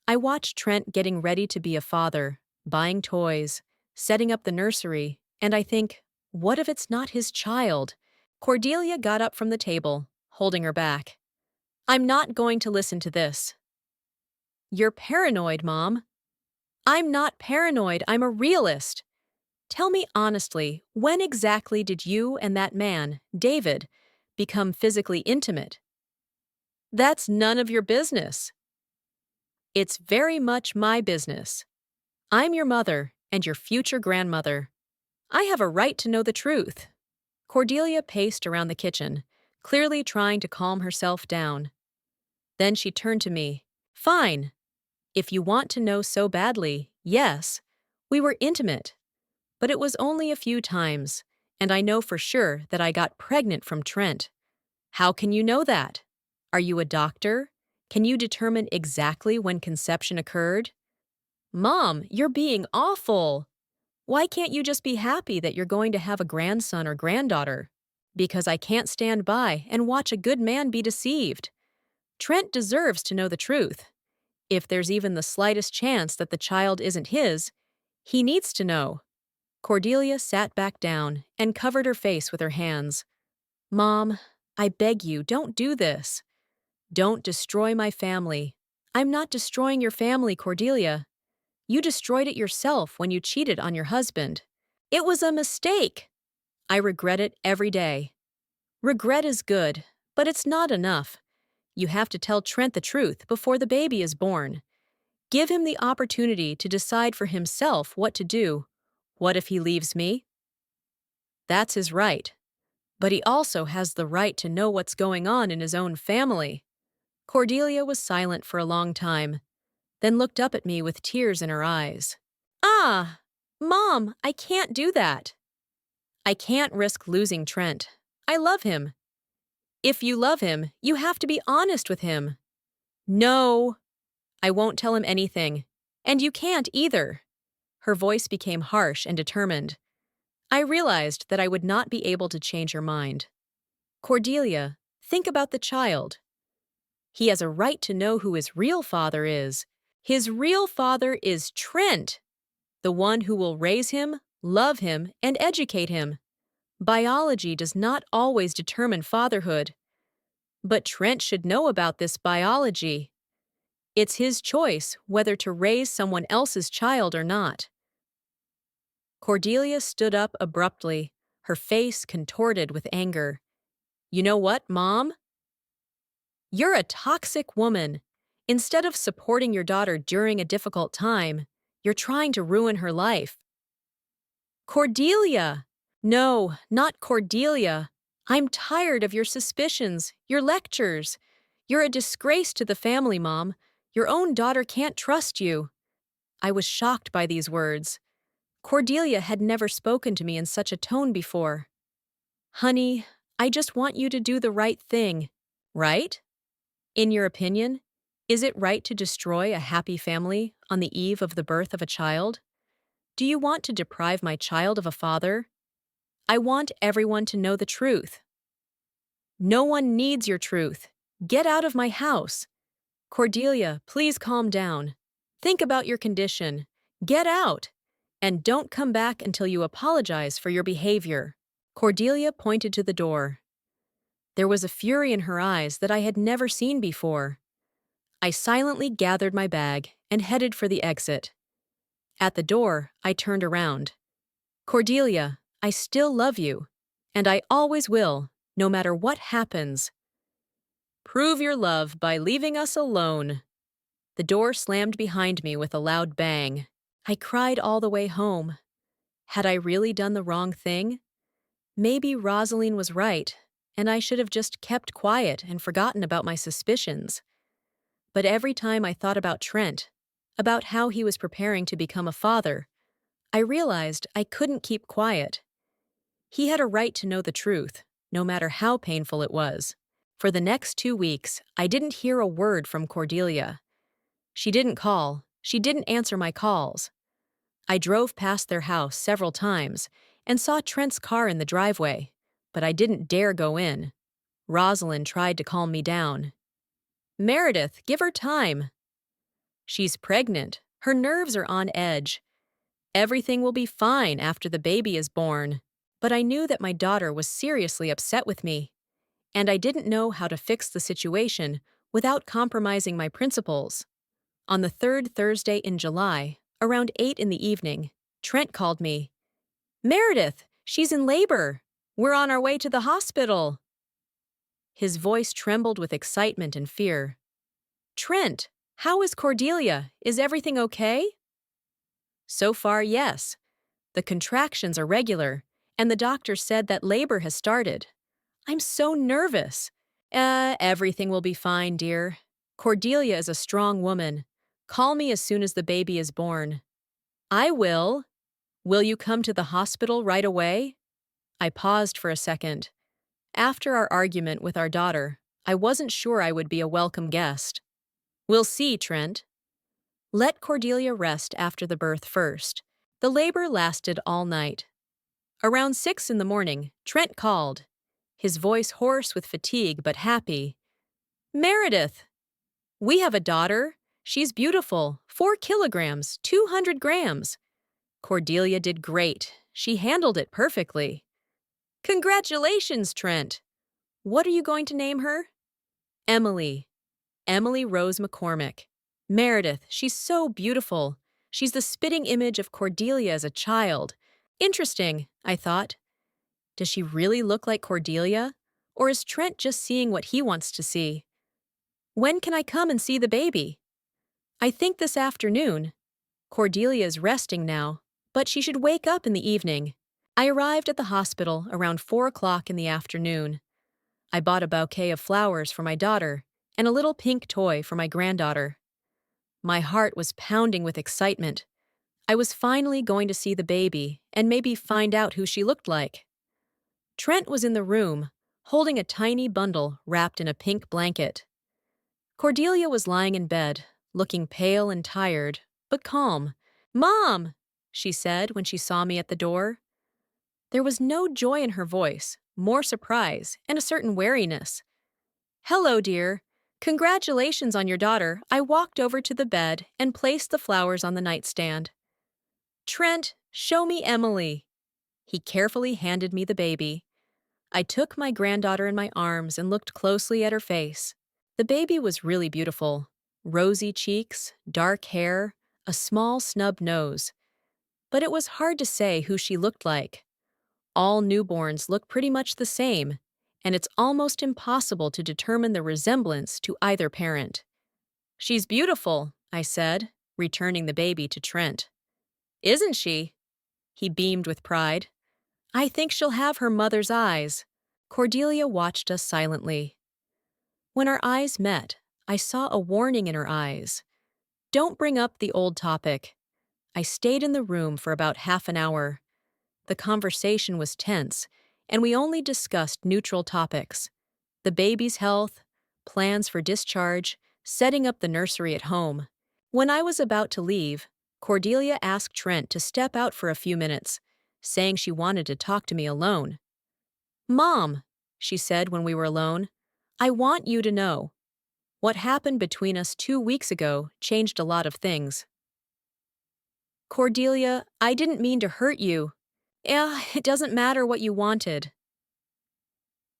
I watch Trent getting ready to be a father, buying toys, setting up the nursery, and I think, what if it's not his child?" Cordelia got up from the table, holding her back. "I'm not going to listen to this." "You're paranoid, Mom." "I'm not paranoid, I'm a realist. Tell me honestly, when exactly did you and that man, David, become physically intimate?" "That's none of your business." "It's very much my business. I'm your mother and your future grandmother. I have a right to know the truth." Cordelia paced around the kitchen, clearly trying to calm herself down. Then she turned to me. "Fine. If you want to know so badly, yes, we were intimate. But it was only a few times, and I know for sure that I got pregnant from Trent." "How can you know that? Are you a doctor? Can you determine exactly when conception occurred?" "Mom, you're being awful. Why can't you just be happy that you're going to have a grandson or granddaughter?" "Because I can't stand by and watch a good man be deceived. Trent deserves to know the truth. If there's even the slightest chance that the child isn't his, he needs to know." Cordelia sat back down and covered her face with her hands. "Mom, I beg you, don't do this. Don't destroy my family." "I'm not destroying your family, Cordelia. You destroyed it yourself when you cheated on your husband." "It was a mistake." "I regret it every day." "Regret is good, but it's not enough. You have to tell Trent the truth before the baby is born. Give him the opportunity to decide for himself what to do. What if he leaves me?" "That's his right. But he also has the right to know what's going on in his own family." Cordelia was silent for a long time, then looked up at me with tears in her eyes. "Ah, Mom, I can't do that. I can't risk losing Trent. I love him." "If you love him, you have to be honest with him." No, I won't tell him anything. And you can't either. Her voice became harsh and determined. I realized that I would not be able to change her mind. Cordelia, think about the child. He has a right to know who his real father is. His real father is Trent, the one who will raise him, love him, and educate him. Biology does not always determine fatherhood. But Trent should know about this biology. It's his choice whether to raise someone else's child or not. Cordelia stood up abruptly, her face contorted with anger. You know what, Mom? You're a toxic woman. Instead of supporting your daughter during a difficult time, you're trying to ruin her life. Cordelia! No, not Cordelia. I'm tired of your suspicions, your lectures. You're a disgrace to the family, Mom. Your own daughter can't trust you. I was shocked by these words. Cordelia had never spoken to me in such a tone before. Honey, I just want you to do the right thing, right? In your opinion, is it right to destroy a happy family on the eve of the birth of a child? Do you want to deprive my child of a father? I want everyone to know the truth. No one needs your truth. Get out of my house. Cordelia, please calm down. Think about your condition. Get out. And don't come back until you apologize for your behavior. Cordelia pointed to the door. There was a fury in her eyes that I had never seen before. I silently gathered my bag and headed for the exit. At the door, I turned around. Cordelia, I still love you, and I always will, no matter what happens. Prove your love by leaving us alone. The door slammed behind me with a loud bang. I cried all the way home. Had I really done the wrong thing? Maybe Rosaline was right, and I should have just kept quiet and forgotten about my suspicions. But every time I thought about Trent, about how he was preparing to become a father, I realized I couldn't keep quiet. He had a right to know the truth, no matter how painful it was. For the next 2 weeks, I didn't hear a word from Cordelia. She didn't call. She didn't answer my calls. I drove past their house several times and saw Trent's car in the driveway, but I didn't dare go in. Rosalind tried to calm me down. Meredith, give her time. She's pregnant. Her nerves are on edge. Everything will be fine after the baby is born. But I knew that my daughter was seriously upset with me, and I didn't know how to fix the situation without compromising my principles. On the third Thursday in July, around 8 in the evening, Trent called me. Meredith, she's in labor. We're on our way to the hospital. His voice trembled with excitement and fear. Trent, how is Cordelia? Is everything okay? So far, yes. The contractions are regular, and the doctor said that labor has started. I'm so nervous. Everything will be fine, dear. Cordelia is a strong woman. Call me as soon as the baby is born. I will. Will you come to the hospital right away? I paused for a second. After our argument with our daughter, I wasn't sure I would be a welcome guest. We'll see, Trent. Let Cordelia rest after the birth first. The labor lasted all night. Around 6 in the morning, Trent called, his voice hoarse with fatigue but happy. Meredith! We have a daughter. She's beautiful. 4 kilograms, 200 grams. Cordelia did great. She handled it perfectly. Congratulations, Trent! What are you going to name her? Emily. Emily Rose McCormick. Meredith, she's so beautiful. She's the spitting image of Cordelia as a child. Interesting, I thought. Does she really look like Cordelia? Or is Trent just seeing what he wants to see? When can I come and see the baby? I think this afternoon. Cordelia is resting now, but she should wake up in the evening. I arrived at the hospital around 4 o'clock in the afternoon. I bought a bouquet of flowers for my daughter and a little pink toy for my granddaughter. My heart was pounding with excitement. I was finally going to see the baby and maybe find out who she looked like. Trent was in the room, holding a tiny bundle wrapped in a pink blanket. Cordelia was lying in bed, looking pale and tired, but calm. "Mom!" she said when she saw me at the door. There was no joy in her voice, more surprise, and a certain wariness. "Hello, dear. Congratulations on your daughter." I walked over to the bed and placed the flowers on the nightstand. "Trent, show me Emily." He carefully handed me the baby. I took my granddaughter in my arms and looked closely at her face. The baby was really beautiful. Rosy cheeks, dark hair, a small snub nose. But it was hard to say who she looked like. All newborns look pretty much the same, and it's almost impossible to determine the resemblance to either parent. "She's beautiful," I said, returning the baby to Trent. "Isn't she?" He beamed with pride. "I think she'll have her mother's eyes." Cordelia watched us silently. When our eyes met, I saw a warning in her eyes. "Don't bring up the old topic." I stayed in the room for about half an hour. The conversation was tense, and we only discussed neutral topics: the baby's health, plans for discharge, setting up the nursery at home. When I was about to leave, Cordelia asked Trent to step out for a few minutes, saying she wanted to talk to me alone. "Mom," she said when we were alone, "I want you to know. What happened between us 2 weeks ago changed a lot of things." "Cordelia, I didn't mean to hurt you." "Yeah, it doesn't matter what you wanted."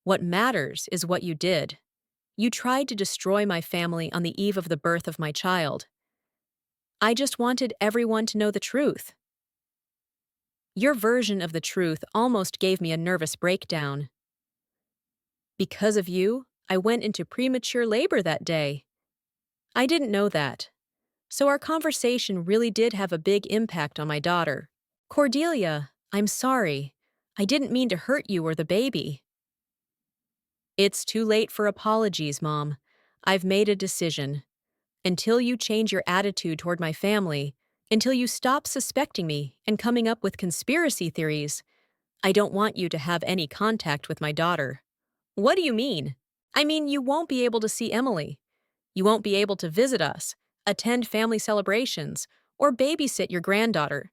"What matters is what you did. You tried to destroy my family on the eve of the birth of my child. I just wanted everyone to know the truth." "Your version of the truth almost gave me a nervous breakdown." "Because of you, I went into premature labor that day." "I didn't know that. So our conversation really did have a big impact on my daughter." "Cordelia, I'm sorry. I didn't mean to hurt you or the baby." "It's too late for apologies, Mom. I've made a decision. Until you change your attitude toward my family, until you stop suspecting me and coming up with conspiracy theories, I don't want you to have any contact with my daughter." "What do you mean?" "I mean, you won't be able to see Emily. You won't be able to visit us, attend family celebrations, or babysit your granddaughter."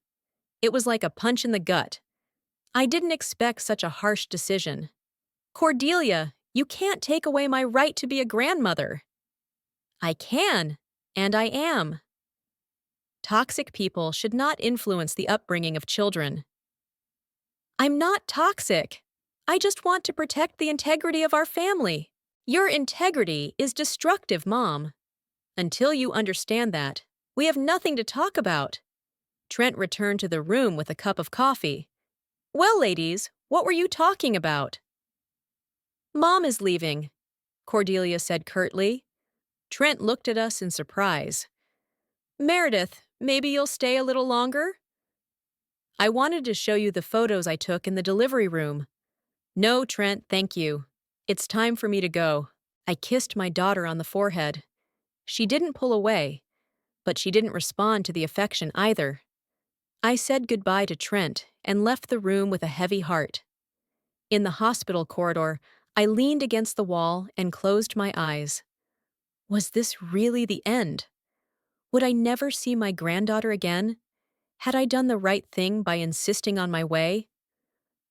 It was like a punch in the gut. I didn't expect such a harsh decision. "Cordelia, you can't take away my right to be a grandmother." "I can, and I am." Toxic people should not influence the upbringing of children. "I'm not toxic. I just want to protect the integrity of our family." "Your integrity is destructive, Mom. Until you understand that, we have nothing to talk about." Trent returned to the room with a cup of coffee. "Well, ladies, what were you talking about?" "Mom is leaving," Cordelia said curtly. Trent looked at us in surprise. "Meredith, maybe you'll stay a little longer?" "I wanted to show you the photos I took in the delivery room." "No, Trent, thank you. It's time for me to go." I kissed my daughter on the forehead. She didn't pull away, but she didn't respond to the affection either. I said goodbye to Trent and left the room with a heavy heart. In the hospital corridor, I leaned against the wall and closed my eyes. Was this really the end? Would I never see my granddaughter again? Had I done the right thing by insisting on my way?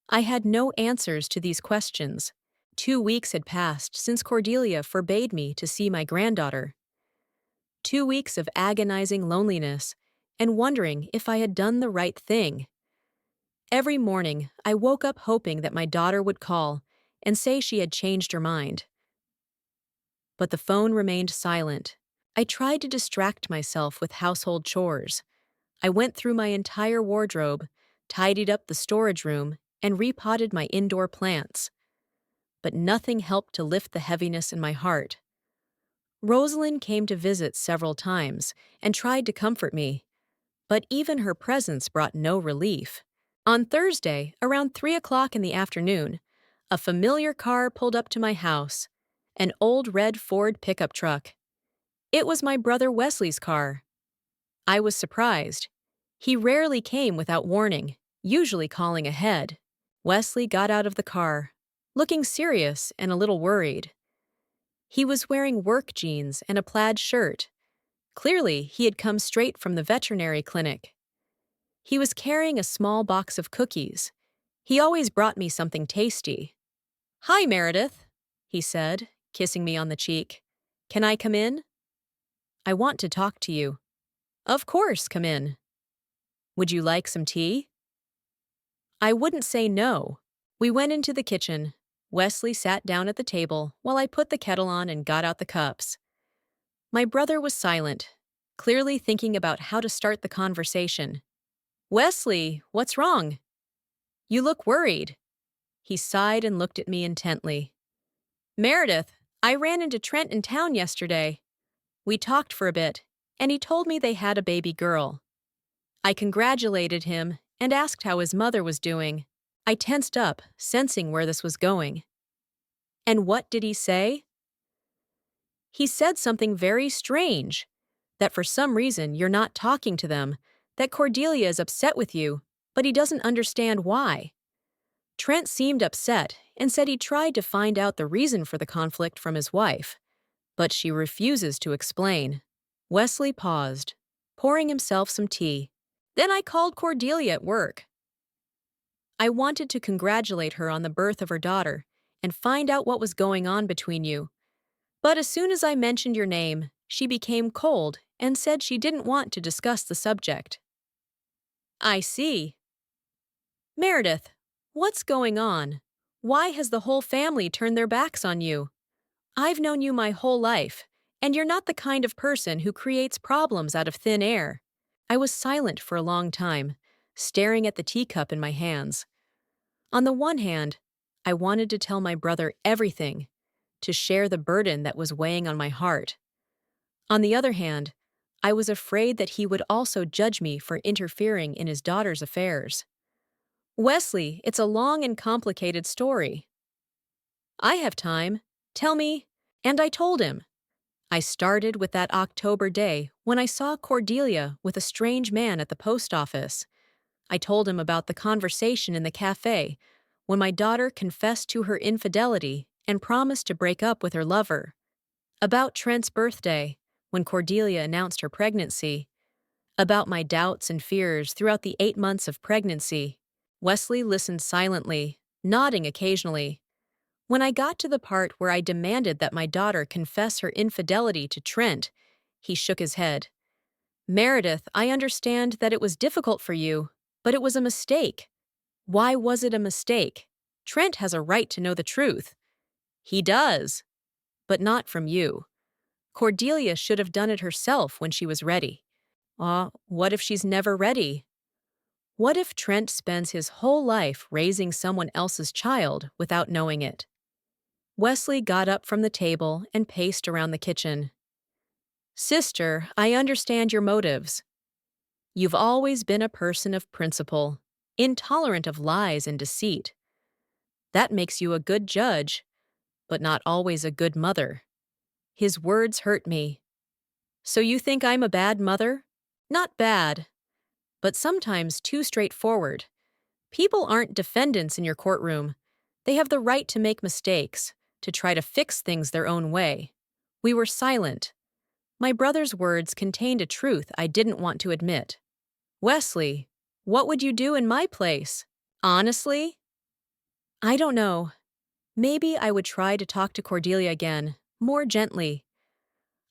I had no answers to these questions. 2 weeks had passed since Cordelia forbade me to see my granddaughter. 2 weeks of agonizing loneliness and wondering if I had done the right thing. Every morning, I woke up hoping that my daughter would call and say she had changed her mind. But the phone remained silent. I tried to distract myself with household chores. I went through my entire wardrobe, tidied up the storage room, and repotted my indoor plants. But nothing helped to lift the heaviness in my heart. Rosalind came to visit several times and tried to comfort me, but even her presence brought no relief. On Thursday, around 3 o'clock in the afternoon, a familiar car pulled up to my house, an old red Ford pickup truck. It was my brother Wesley's car. I was surprised. He rarely came without warning, usually calling ahead. Wesley got out of the car, looking serious and a little worried. He was wearing work jeans and a plaid shirt. Clearly, he had come straight from the veterinary clinic. He was carrying a small box of cookies. He always brought me something tasty. "Hi, Meredith," he said, kissing me on the cheek. "Can I come in?" "I want to talk to you." "Of course, come in." "Would you like some tea?" I wouldn't say no. We went into the kitchen. Wesley sat down at the table while I put the kettle on and got out the cups. My brother was silent, clearly thinking about how to start the conversation. "Wesley, what's wrong? You look worried." He sighed and looked at me intently. "Meredith, I ran into Trent in town yesterday. We talked for a bit, and he told me they had a baby girl. I congratulated him and asked how his mother was doing. I tensed up, sensing where this was going. And what did he say? He said something very strange, that for some reason you're not talking to them, that Cordelia is upset with you, but he doesn't understand why. Trent seemed upset and said he tried to find out the reason for the conflict from his wife, but she refuses to explain." Wesley paused, pouring himself some tea. "Then I called Cordelia at work. I wanted to congratulate her on the birth of her daughter and find out what was going on between you. But as soon as I mentioned your name, she became cold and said she didn't want to discuss the subject." "I see. Meredith, what's going on? Why has the whole family turned their backs on you? I've known you my whole life, and you're not the kind of person who creates problems out of thin air." I was silent for a long time, staring at the teacup in my hands. On the one hand, I wanted to tell my brother everything, to share the burden that was weighing on my heart. On the other hand, I was afraid that he would also judge me for interfering in his daughter's affairs. "Wesley, it's a long and complicated story." "I have time. Tell me." And I told him. I started with that October day when I saw Cordelia with a strange man at the post office. I told him about the conversation in the cafe when my daughter confessed to her infidelity and promised to break up with her lover. About Trent's birthday, when Cordelia announced her pregnancy. About my doubts and fears throughout the 8 months of pregnancy. Wesley listened silently, nodding occasionally. When I got to the part where I demanded that my daughter confess her infidelity to Trent, he shook his head. "Meredith, I understand that it was difficult for you, but it was a mistake." "Why was it a mistake? Trent has a right to know the truth." "He does, but not from you. Cordelia should have done it herself when she was ready." What if she's never ready? What if Trent spends his whole life raising someone else's child without knowing it? Wesley got up from the table and paced around the kitchen. "Sister, I understand your motives. You've always been a person of principle, intolerant of lies and deceit. That makes you a good judge, but not always a good mother." His words hurt me. "So you think I'm a bad mother?" "Not bad, but sometimes too straightforward. People aren't defendants in your courtroom. They have the right to make mistakes, to try to fix things their own way." We were silent. My brother's words contained a truth I didn't want to admit. "Wesley, what would you do in my place?" "Honestly? I don't know. Maybe I would try to talk to Cordelia again, more gently.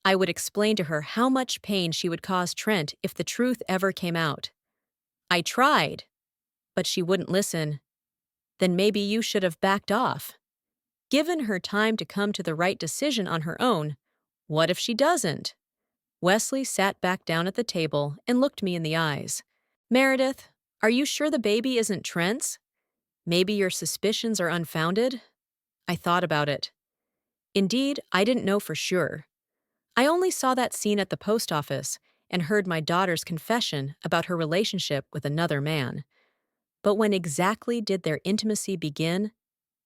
I would explain to her how much pain she would cause Trent if the truth ever came out. I tried, but she wouldn't listen. Then maybe you should have backed off. Given her time to come to the right decision on her own. What if she doesn't?" Wesley sat back down at the table and looked me in the eyes. "Meredith, are you sure the baby isn't Trent's? Maybe your suspicions are unfounded?" I thought about it. Indeed, I didn't know for sure. I only saw that scene at the post office and heard my daughter's confession about her relationship with another man. But when exactly did their intimacy begin?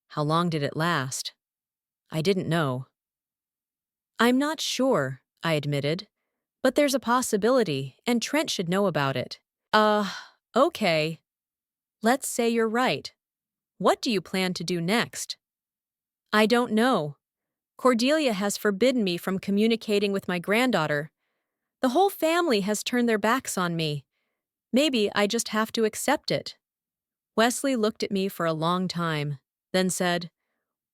How long did it last? I didn't know. "I'm not sure," I admitted, "but there's a possibility, and Trent should know about it." Okay. Let's say you're right. What do you plan to do next?" "I don't know. Cordelia has forbidden me from communicating with my granddaughter. The whole family has turned their backs on me. Maybe I just have to accept it." Wesley looked at me for a long time, then said,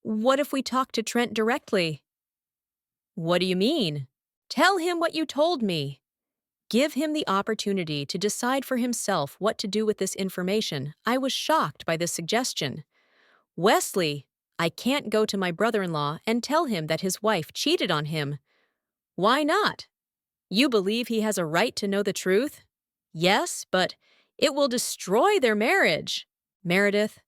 "What if we talk to Trent directly?" "What do you mean?" "Tell him what you told me. Give him the opportunity to decide for himself what to do with this information." I was shocked by this suggestion. "Wesley, I can't go to my brother-in-law and tell him that his wife cheated on him." "Why not? You believe he has a right to know the truth?" "Yes, but it will destroy their marriage." "Meredith,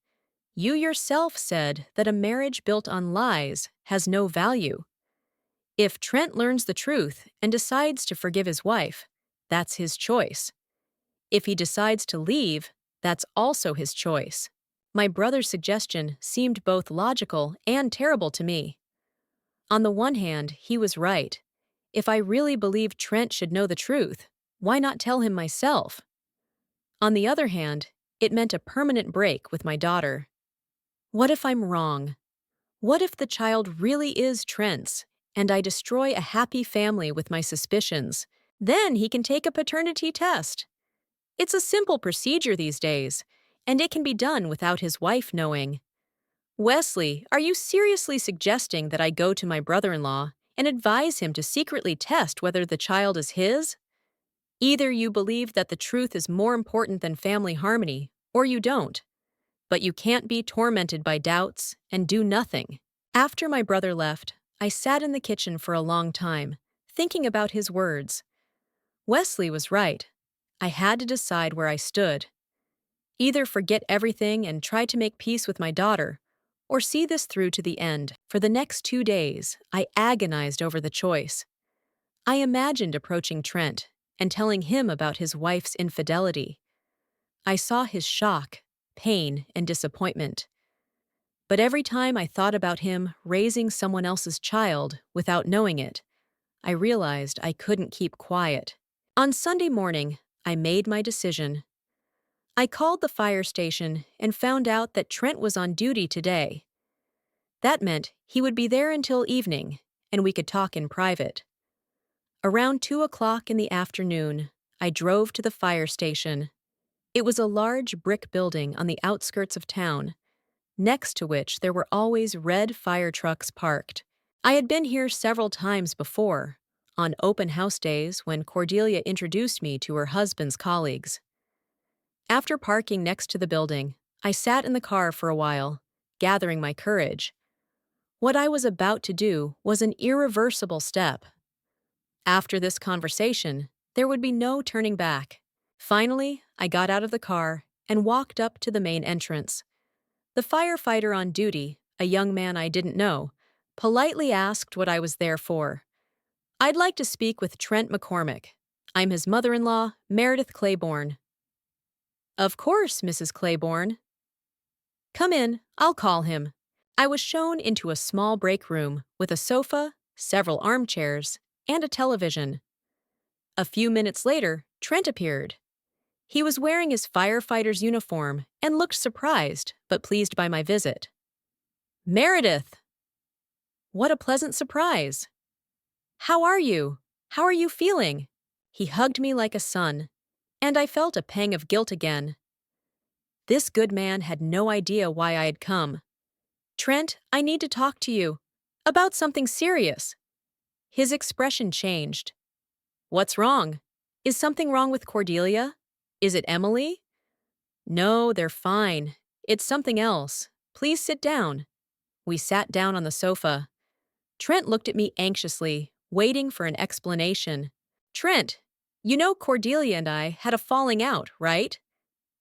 you yourself said that a marriage built on lies has no value. If Trent learns the truth and decides to forgive his wife, that's his choice. If he decides to leave, that's also his choice." My brother's suggestion seemed both logical and terrible to me. On the one hand, he was right. If I really believed Trent should know the truth, why not tell him myself? On the other hand, it meant a permanent break with my daughter. What if I'm wrong? What if the child really is Trent's, and I destroy a happy family with my suspicions? Then he can take a paternity test. It's a simple procedure these days, and it can be done without his wife knowing. Wesley, are you seriously suggesting that I go to my brother-in-law and advise him to secretly test whether the child is his? Either you believe that the truth is more important than family harmony, or you don't. But you can't be tormented by doubts and do nothing. After my brother left, I sat in the kitchen for a long time, thinking about his words. Wesley was right. I had to decide where I stood. Either forget everything and try to make peace with my daughter, or see this through to the end. For the next 2 days, I agonized over the choice. I imagined approaching Trent and telling him about his wife's infidelity. I saw his shock, pain, and disappointment. But every time I thought about him raising someone else's child without knowing it, I realized I couldn't keep quiet. On Sunday morning, I made my decision. I called the fire station and found out that Trent was on duty today. That meant he would be there until evening, and we could talk in private. Around 2 o'clock in the afternoon, I drove to the fire station. It was a large brick building on the outskirts of town, next to which there were always red fire trucks parked. I had been here several times before, on open house days when Cordelia introduced me to her husband's colleagues. After parking next to the building, I sat in the car for a while, gathering my courage. What I was about to do was an irreversible step. After this conversation, there would be no turning back. Finally, I got out of the car and walked up to the main entrance. The firefighter on duty, a young man I didn't know, politely asked what I was there for. "I'd like to speak with Trent McCormick. I'm his mother-in-law, Meredith Claiborne." "Of course, Mrs. Claiborne." "Come in, I'll call him." I was shown into a small break room with a sofa, several armchairs, and a television. A few minutes later, Trent appeared. He was wearing his firefighter's uniform and looked surprised but pleased by my visit. "Meredith!" What a pleasant surprise. "How are you? How are you feeling?" He hugged me like a son, and I felt a pang of guilt again. This good man had no idea why I had come. "Trent, I need to talk to you. About something serious." His expression changed. "What's wrong? Is something wrong with Cordelia? Is it Emily?" "No, they're fine. It's something else. Please sit down." We sat down on the sofa. Trent looked at me anxiously, waiting for an explanation. "Trent, you know Cordelia and I had a falling out, right?"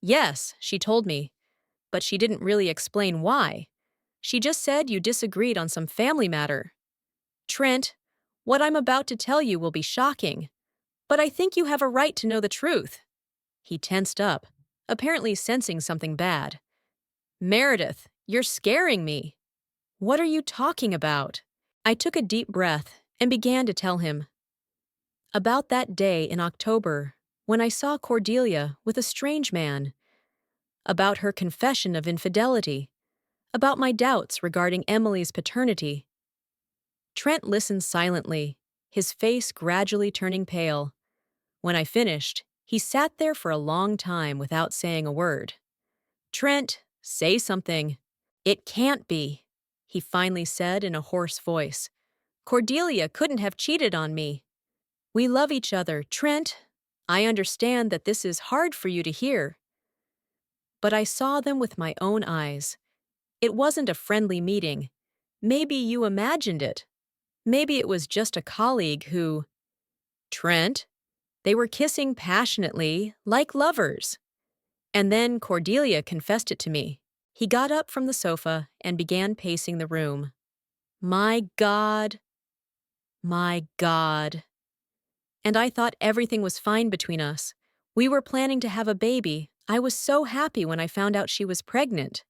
"Yes," she told me. But she didn't really explain why. She just said you disagreed on some family matter. "Trent, what I'm about to tell you will be shocking, but I think you have a right to know the truth." He tensed up, apparently sensing something bad. "Meredith, you're scaring me." "What are you talking about?" I took a deep breath and began to tell him. About that day in October, when I saw Cordelia with a strange man. About her confession of infidelity. About my doubts regarding Emily's paternity. Trent listened silently, his face gradually turning pale. When I finished, he sat there for a long time without saying a word. Trent, say something. It can't be, he finally said in a hoarse voice. Cordelia couldn't have cheated on me. We love each other, Trent. I understand that this is hard for you to hear. But I saw them with my own eyes. It wasn't a friendly meeting. Maybe you imagined it. Maybe it was just a colleague who… Trent? They were kissing passionately, like lovers. And then Cordelia confessed it to me. He got up from the sofa and began pacing the room. My God. My God. And I thought everything was fine between us. We were planning to have a baby. I was so happy when I found out she was pregnant.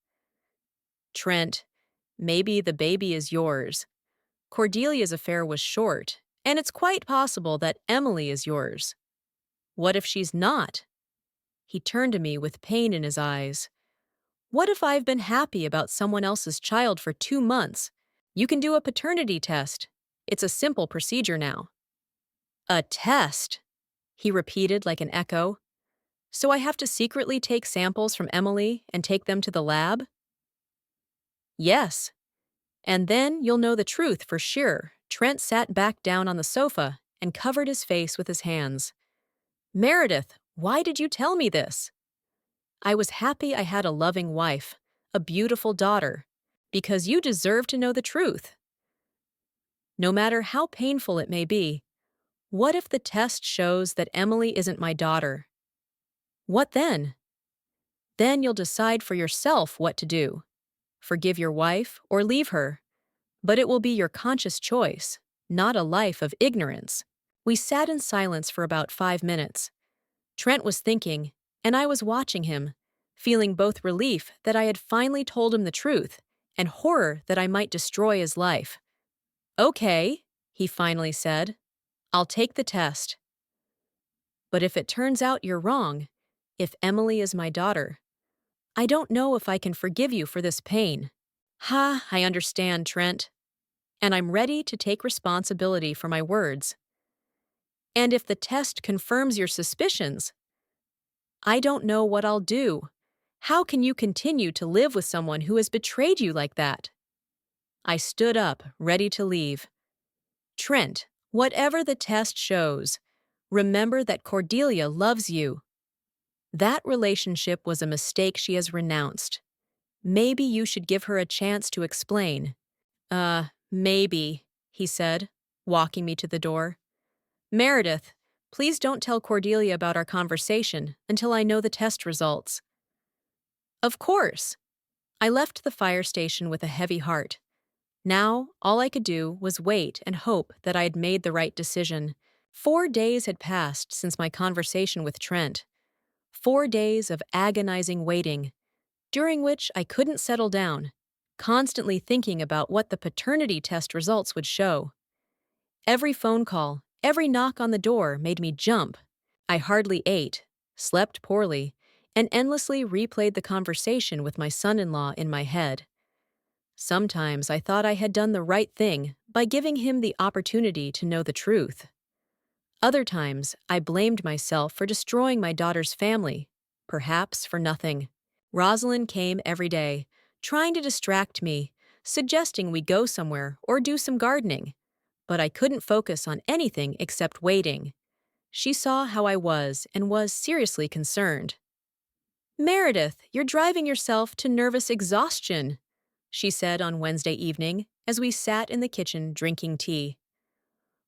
Trent, maybe the baby is yours. Cordelia's affair was short, and it's quite possible that Emily is yours. What if she's not? He turned to me with pain in his eyes. What if I've been happy about someone else's child for 2 months? You can do a paternity test. It's a simple procedure now. A test, he repeated like an echo. So I have to secretly take samples from Emily and take them to the lab? Yes. And then you'll know the truth for sure. Trent sat back down on the sofa and covered his face with his hands. Meredith, why did you tell me this? I was happy I had a loving wife, a beautiful daughter, because you deserve to know the truth. No matter how painful it may be, what if the test shows that Emily isn't my daughter? What then? Then you'll decide for yourself what to do. Forgive your wife or leave her. But it will be your conscious choice, not a life of ignorance. We sat in silence for about 5 minutes. Trent was thinking, and I was watching him, feeling both relief that I had finally told him the truth and horror that I might destroy his life. Okay, he finally said. I'll take the test. But if it turns out you're wrong, if Emily is my daughter, I don't know if I can forgive you for this pain. I understand, Trent. And I'm ready to take responsibility for my words. And if the test confirms your suspicions, I don't know what I'll do. How can you continue to live with someone who has betrayed you like that? I stood up, ready to leave. Trent, whatever the test shows, remember that Cordelia loves you. That relationship was a mistake she has renounced. Maybe you should give her a chance to explain. Maybe, he said, walking me to the door. Meredith, please don't tell Cordelia about our conversation until I know the test results. Of course. I left the fire station with a heavy heart. Now, all I could do was wait and hope that I had made the right decision. 4 days had passed since my conversation with Trent. 4 days of agonizing waiting, during which I couldn't settle down, constantly thinking about what the paternity test results would show. Every phone call, every knock on the door made me jump. I hardly ate, slept poorly, and endlessly replayed the conversation with my son-in-law in my head. Sometimes I thought I had done the right thing by giving him the opportunity to know the truth. Other times, I blamed myself for destroying my daughter's family, perhaps for nothing. Rosalind came every day, trying to distract me, suggesting we go somewhere or do some gardening. But I couldn't focus on anything except waiting. She saw how I was and was seriously concerned. Meredith, you're driving yourself to nervous exhaustion, she said on Wednesday evening as we sat in the kitchen drinking tea.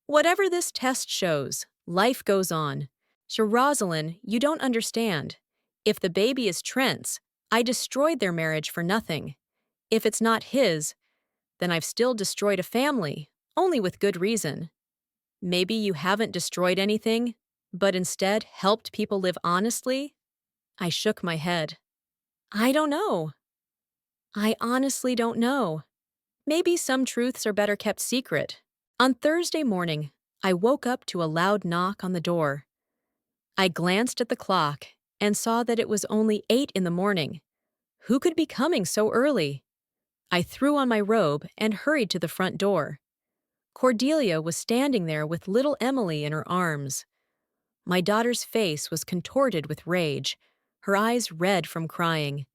Whatever this test shows, life goes on. So Rosalind, you don't understand. If the baby is Trent's, I destroyed their marriage for nothing. If it's not his, then I've still destroyed a family, only with good reason. Maybe you haven't destroyed anything, but instead helped people live honestly? I shook my head. I don't know. I honestly don't know. Maybe some truths are better kept secret. On Thursday morning, I woke up to a loud knock on the door. I glanced at the clock and saw that it was only 8 in the morning. Who could be coming so early? I threw on my robe and hurried to the front door. Cordelia was standing there with little Emily in her arms. My daughter's face was contorted with rage, her eyes red from crying.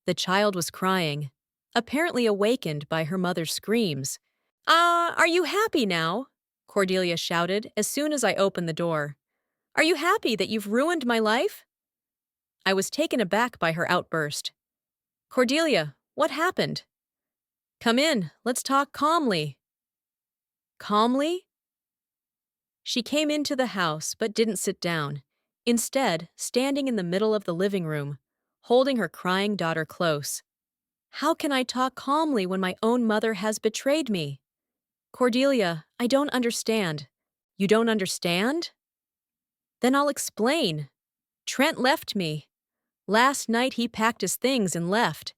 The child was crying, apparently awakened by her mother's screams. Are you happy now?" Cordelia shouted as soon as I opened the door. "Are you happy that you've ruined my life?" I was taken aback by her outburst. "Cordelia, what happened?" "Come in, let's talk calmly." Calmly? She came into the house but didn't sit down, instead standing in the middle of the living room, holding her crying daughter close. How can I talk calmly when my own mother has betrayed me? "Cordelia, I don't understand." "You don't understand?" "Then I'll explain. Trent left me. Last night he packed his things and left.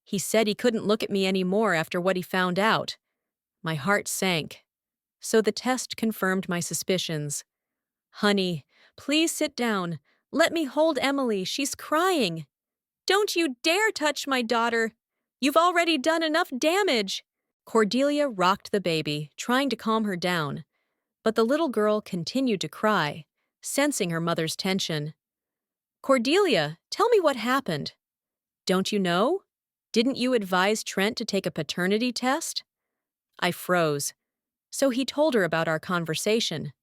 He said he couldn't look at me anymore after what he found out." My heart sank. So the test confirmed my suspicions. "Honey, please sit down. Let me hold Emily. She's crying." "Don't you dare touch my daughter. You've already done enough damage." Cordelia rocked the baby, trying to calm her down, but the little girl continued to cry, sensing her mother's tension. "Cordelia, tell me what happened." "Don't you know? Didn't you advise Trent to take a paternity test?" I froze. So he told her about our conversation.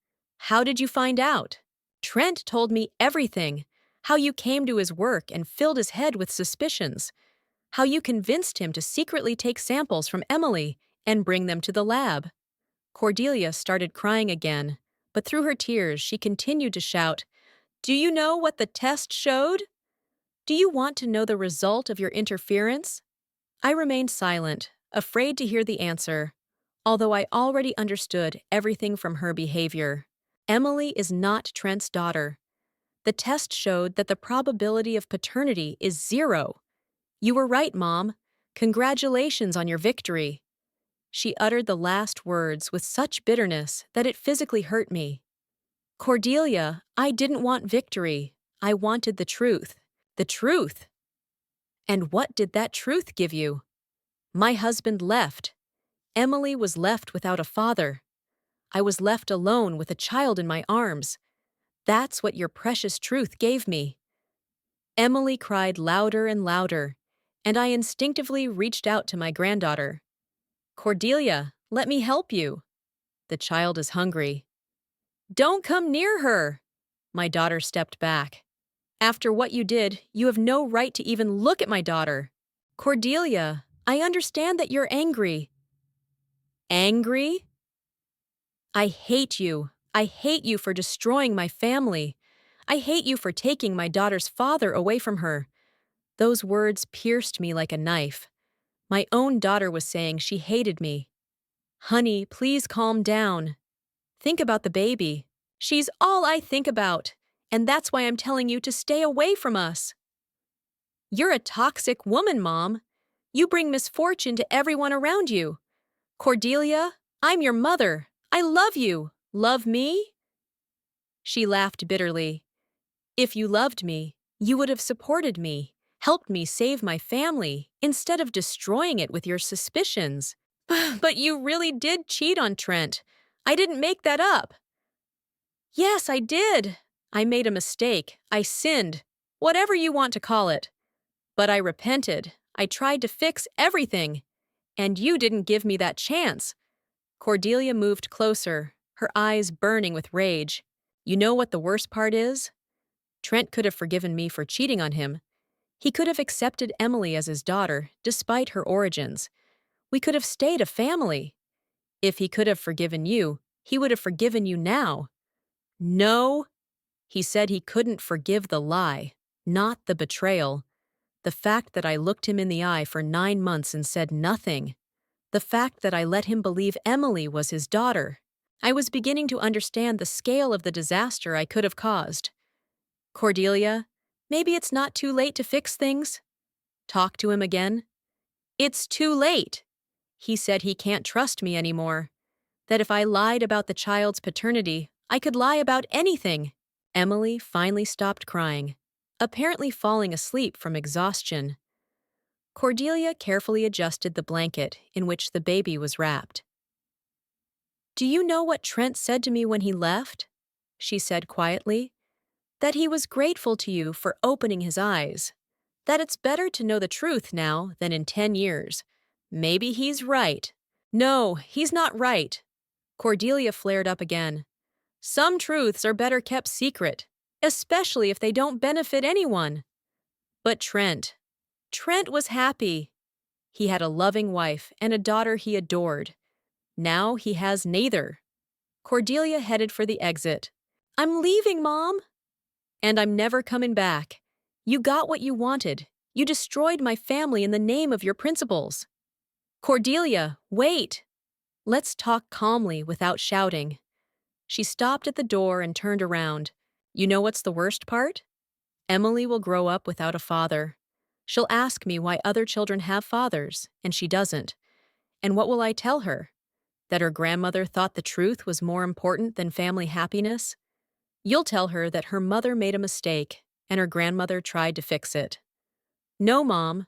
"How did you find out?" "Trent told me everything. How you came to his work and filled his head with suspicions. How you convinced him to secretly take samples from Emily and bring them to the lab." Cordelia started crying again, but through her tears she continued to shout, "Do you know what the test showed? Do you want to know the result of your interference?" I remained silent, afraid to hear the answer, although I already understood everything from her behavior. Emily is not Trent's daughter. The test showed that the probability of paternity is 0. "You were right, Mom. Congratulations on your victory." She uttered the last words with such bitterness that it physically hurt me. "Cordelia, I didn't want victory. I wanted the truth." "The truth?" "And what did that truth give you?" "My husband left. Emily was left without a father. I was left alone with a child in my arms. That's what your precious truth gave me." Emily cried louder and louder, and I instinctively reached out to my granddaughter. "Cordelia, let me help you." "The child is hungry." "Don't come near her." My daughter stepped back. "After what you did, you have no right to even look at my daughter." "Cordelia, I understand that you're angry." "Angry?" "I hate you. I hate you for destroying my family. I hate you for taking my daughter's father away from her." Those words pierced me like a knife. My own daughter was saying she hated me. "Honey, please calm down. Think about the baby. She's all I think about, and that's why I'm telling you to stay away from us." "You're a toxic woman, Mom. You bring misfortune to everyone around you." "Cordelia, I'm your mother. I love you. Love me?" She laughed bitterly. "If you loved me, you would have supported me, helped me save my family, instead of destroying it with your suspicions." "But you really did cheat on Trent. I didn't make that up." "Yes, I did. I made a mistake. I sinned. Whatever you want to call it. But I repented. I tried to fix everything. And you didn't give me that chance." Cordelia moved closer, her eyes burning with rage. "You know what the worst part is? Trent could have forgiven me for cheating on him. He could have accepted Emily as his daughter, despite her origins. We could have stayed a family. If he could have forgiven you, he would have forgiven you now." "No." He said he couldn't forgive the lie, not the betrayal. The fact that I looked him in the eye for 9 months and said nothing. The fact that I let him believe Emily was his daughter. I was beginning to understand the scale of the disaster I could have caused. "Cordelia, maybe it's not too late to fix things." Talk to him again. "It's too late." He said he can't trust me anymore. That if I lied about the child's paternity, I could lie about anything. Emily finally stopped crying, apparently falling asleep from exhaustion. Cordelia carefully adjusted the blanket in which the baby was wrapped. Do you know what Trent said to me when he left? She said quietly. That he was grateful to you for opening his eyes. That it's better to know the truth now than in 10 years. Maybe he's right. No, he's not right. Cordelia flared up again. Some truths are better kept secret, especially if they don't benefit anyone. But Trent was happy. He had a loving wife and a daughter he adored. Now he has neither. Cordelia headed for the exit. I'm leaving, Mom. And I'm never coming back. You got what you wanted. You destroyed my family in the name of your principles. Cordelia, wait! Let's talk calmly without shouting. She stopped at the door and turned around. You know what's the worst part? Emily will grow up without a father. She'll ask me why other children have fathers, and she doesn't. And what will I tell her? That her grandmother thought the truth was more important than family happiness? You'll tell her that her mother made a mistake, and her grandmother tried to fix it. No, Mom.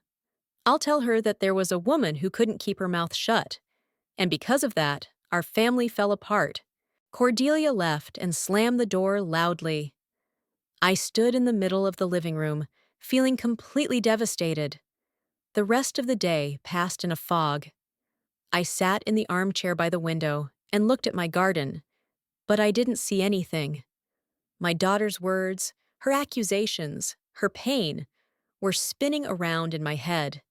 I'll tell her that there was a woman who couldn't keep her mouth shut, and because of that, our family fell apart. Cordelia left and slammed the door loudly. I stood in the middle of the living room, feeling completely devastated. The rest of the day passed in a fog. I sat in the armchair by the window and looked at my garden, but I didn't see anything. My daughter's words, her accusations, her pain, were spinning around in my head.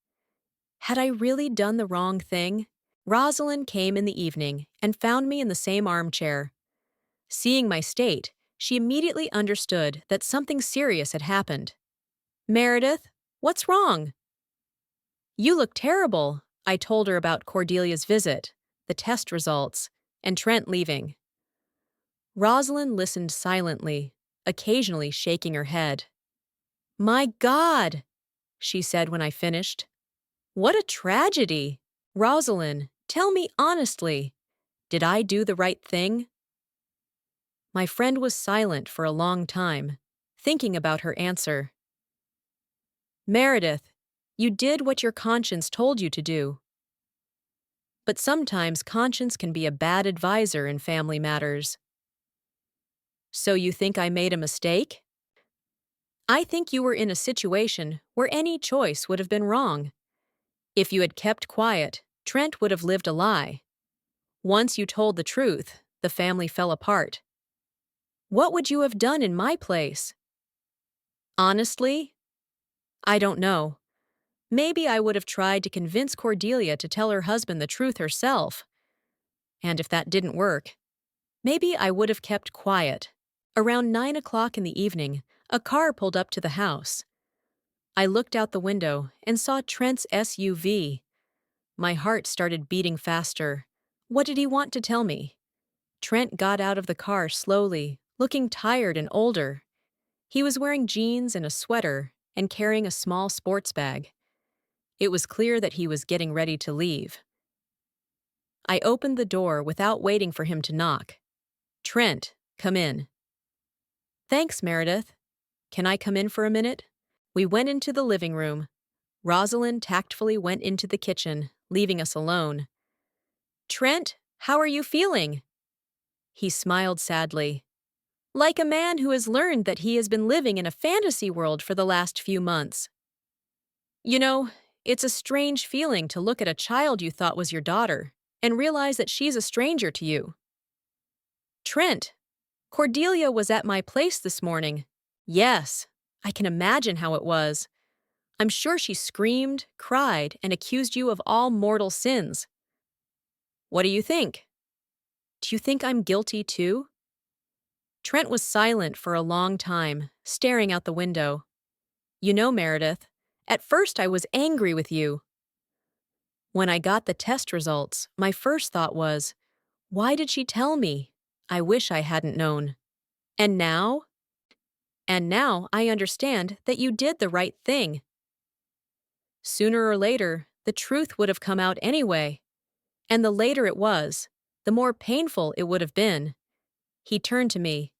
Had I really done the wrong thing? Rosalind came in the evening and found me in the same armchair. Seeing my state, she immediately understood that something serious had happened. Meredith, what's wrong? You look terrible, I told her about Cordelia's visit, the test results, and Trent leaving. Rosalind listened silently, occasionally shaking her head. My God, she said when I finished. What a tragedy! Rosalind, tell me honestly, did I do the right thing? My friend was silent for a long time, thinking about her answer. Meredith, you did what your conscience told you to do. But sometimes conscience can be a bad advisor in family matters. So you think I made a mistake? I think you were in a situation where any choice would have been wrong. If you had kept quiet, Trent would have lived a lie. Once you told the truth, the family fell apart. What would you have done in my place? Honestly, I don't know. Maybe I would have tried to convince Cordelia to tell her husband the truth herself. And if that didn't work, maybe I would have kept quiet. Around 9 o'clock in the evening, a car pulled up to the house. I looked out the window and saw Trent's SUV. My heart started beating faster. What did he want to tell me? Trent got out of the car slowly, looking tired and older. He was wearing jeans and a sweater and carrying a small sports bag. It was clear that he was getting ready to leave. I opened the door without waiting for him to knock. Trent, come in. Thanks, Meredith. Can I come in for a minute? We went into the living room. Rosalind tactfully went into the kitchen, leaving us alone. Trent, how are you feeling? He smiled sadly. Like a man who has learned that he has been living in a fantasy world for the last few months. You know, it's a strange feeling to look at a child you thought was your daughter and realize that she's a stranger to you. Trent, Cordelia was at my place this morning. Yes, I can imagine how it was. I'm sure she screamed, cried, and accused you of all mortal sins. What do you think? Do you think I'm guilty too? Trent was silent for a long time, staring out the window. You know, Meredith, at first I was angry with you. When I got the test results, my first thought was, why did she tell me? I wish I hadn't known. And now? And now I understand that you did the right thing. Sooner or later, the truth would have come out anyway. And the later it was, the more painful it would have been. He turned to me.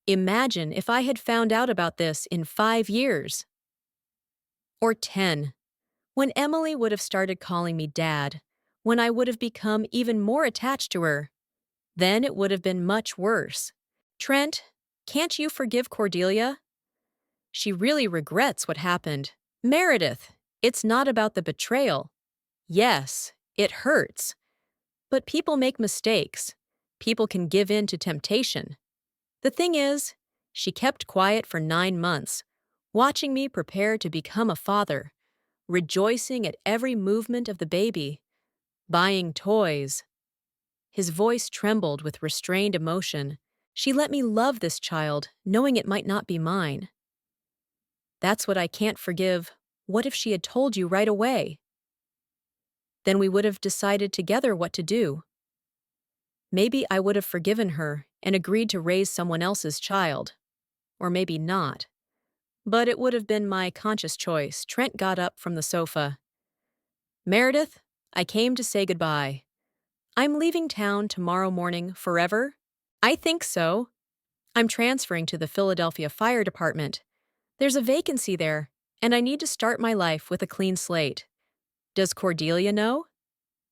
Imagine if I had found out about this in 5 years. Or 10. When Emily would have started calling me Dad. When I would have become even more attached to her. Then it would have been much worse. Trent, can't you forgive Cordelia? She really regrets what happened. Meredith, it's not about the betrayal. Yes, it hurts. But people make mistakes. People can give in to temptation. The thing is, she kept quiet for 9 months, watching me prepare to become a father, rejoicing at every movement of the baby, buying toys. His voice trembled with restrained emotion. She let me love this child, knowing it might not be mine. That's what I can't forgive. What if she had told you right away? Then we would have decided together what to do. Maybe I would have forgiven her and agreed to raise someone else's child. Or maybe not. But it would have been my conscious choice. Trent got up from the sofa. Meredith, I came to say goodbye. I'm leaving town tomorrow morning forever? I think so. I'm transferring to the Philadelphia Fire Department. There's a vacancy there, and I need to start my life with a clean slate. Does Cordelia know?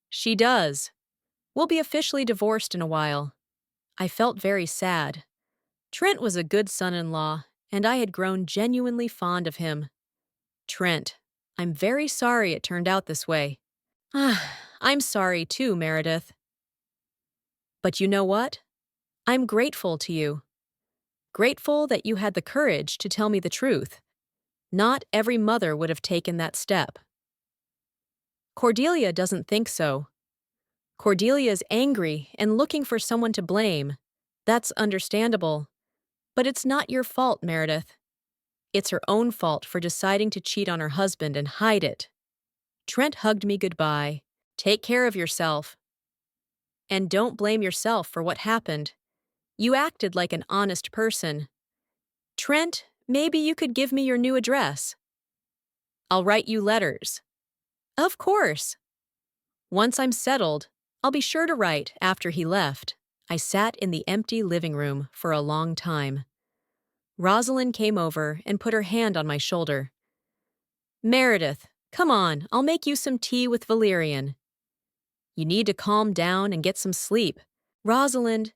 She does. We'll be officially divorced in a while. I felt very sad. Trent was a good son-in-law, and I had grown genuinely fond of him. Trent, I'm very sorry it turned out this way. I'm sorry too, Meredith. But you know what? I'm grateful to you. Grateful that you had the courage to tell me the truth. Not every mother would have taken that step. Cordelia doesn't think so. Cordelia is angry and looking for someone to blame. That's understandable. But it's not your fault, Meredith. It's her own fault for deciding to cheat on her husband and hide it. Trent hugged me goodbye. Take care of yourself. And don't blame yourself for what happened. You acted like an honest person. Trent, maybe you could give me your new address. I'll write you letters. Of course. Once I'm settled, I'll be sure to write after he left. I sat in the empty living room for a long time. Rosalind came over and put her hand on my shoulder. Meredith, come on, I'll make you some tea with valerian. You need to calm down and get some sleep. Rosalind,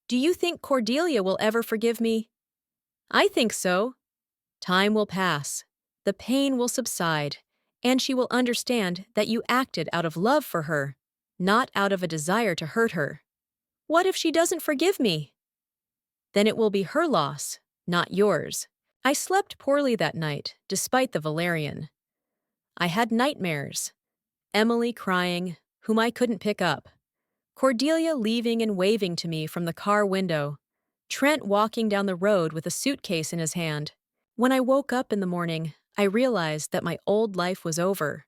do you think Cordelia will ever forgive me? I think so. Time will pass. The pain will subside, and she will understand that you acted out of love for her, not out of a desire to hurt her. What if she doesn't forgive me? Then it will be her loss, not yours. I slept poorly that night, despite the valerian. I had nightmares. Emily crying, whom I couldn't pick up. Cordelia leaving and waving to me from the car window. Trent walking down the road with a suitcase in his hand. When I woke up in the morning, I realized that my old life was over.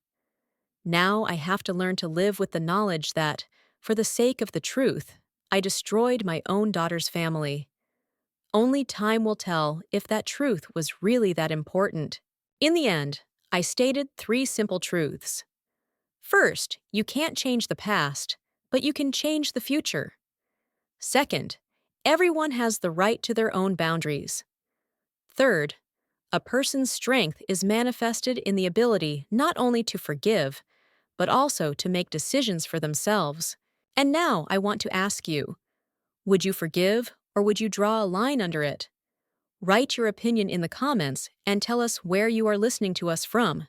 Now I have to learn to live with the knowledge that, for the sake of the truth, I destroyed my own daughter's family. Only time will tell if that truth was really that important. In the end, I stated 3 simple truths. First, you can't change the past, but you can change the future. Second, everyone has the right to their own boundaries. Third, a person's strength is manifested in the ability not only to forgive, but also to make decisions for themselves. And now I want to ask you, would you forgive or would you draw a line under it? Write your opinion in the comments and tell us where you are listening to us from.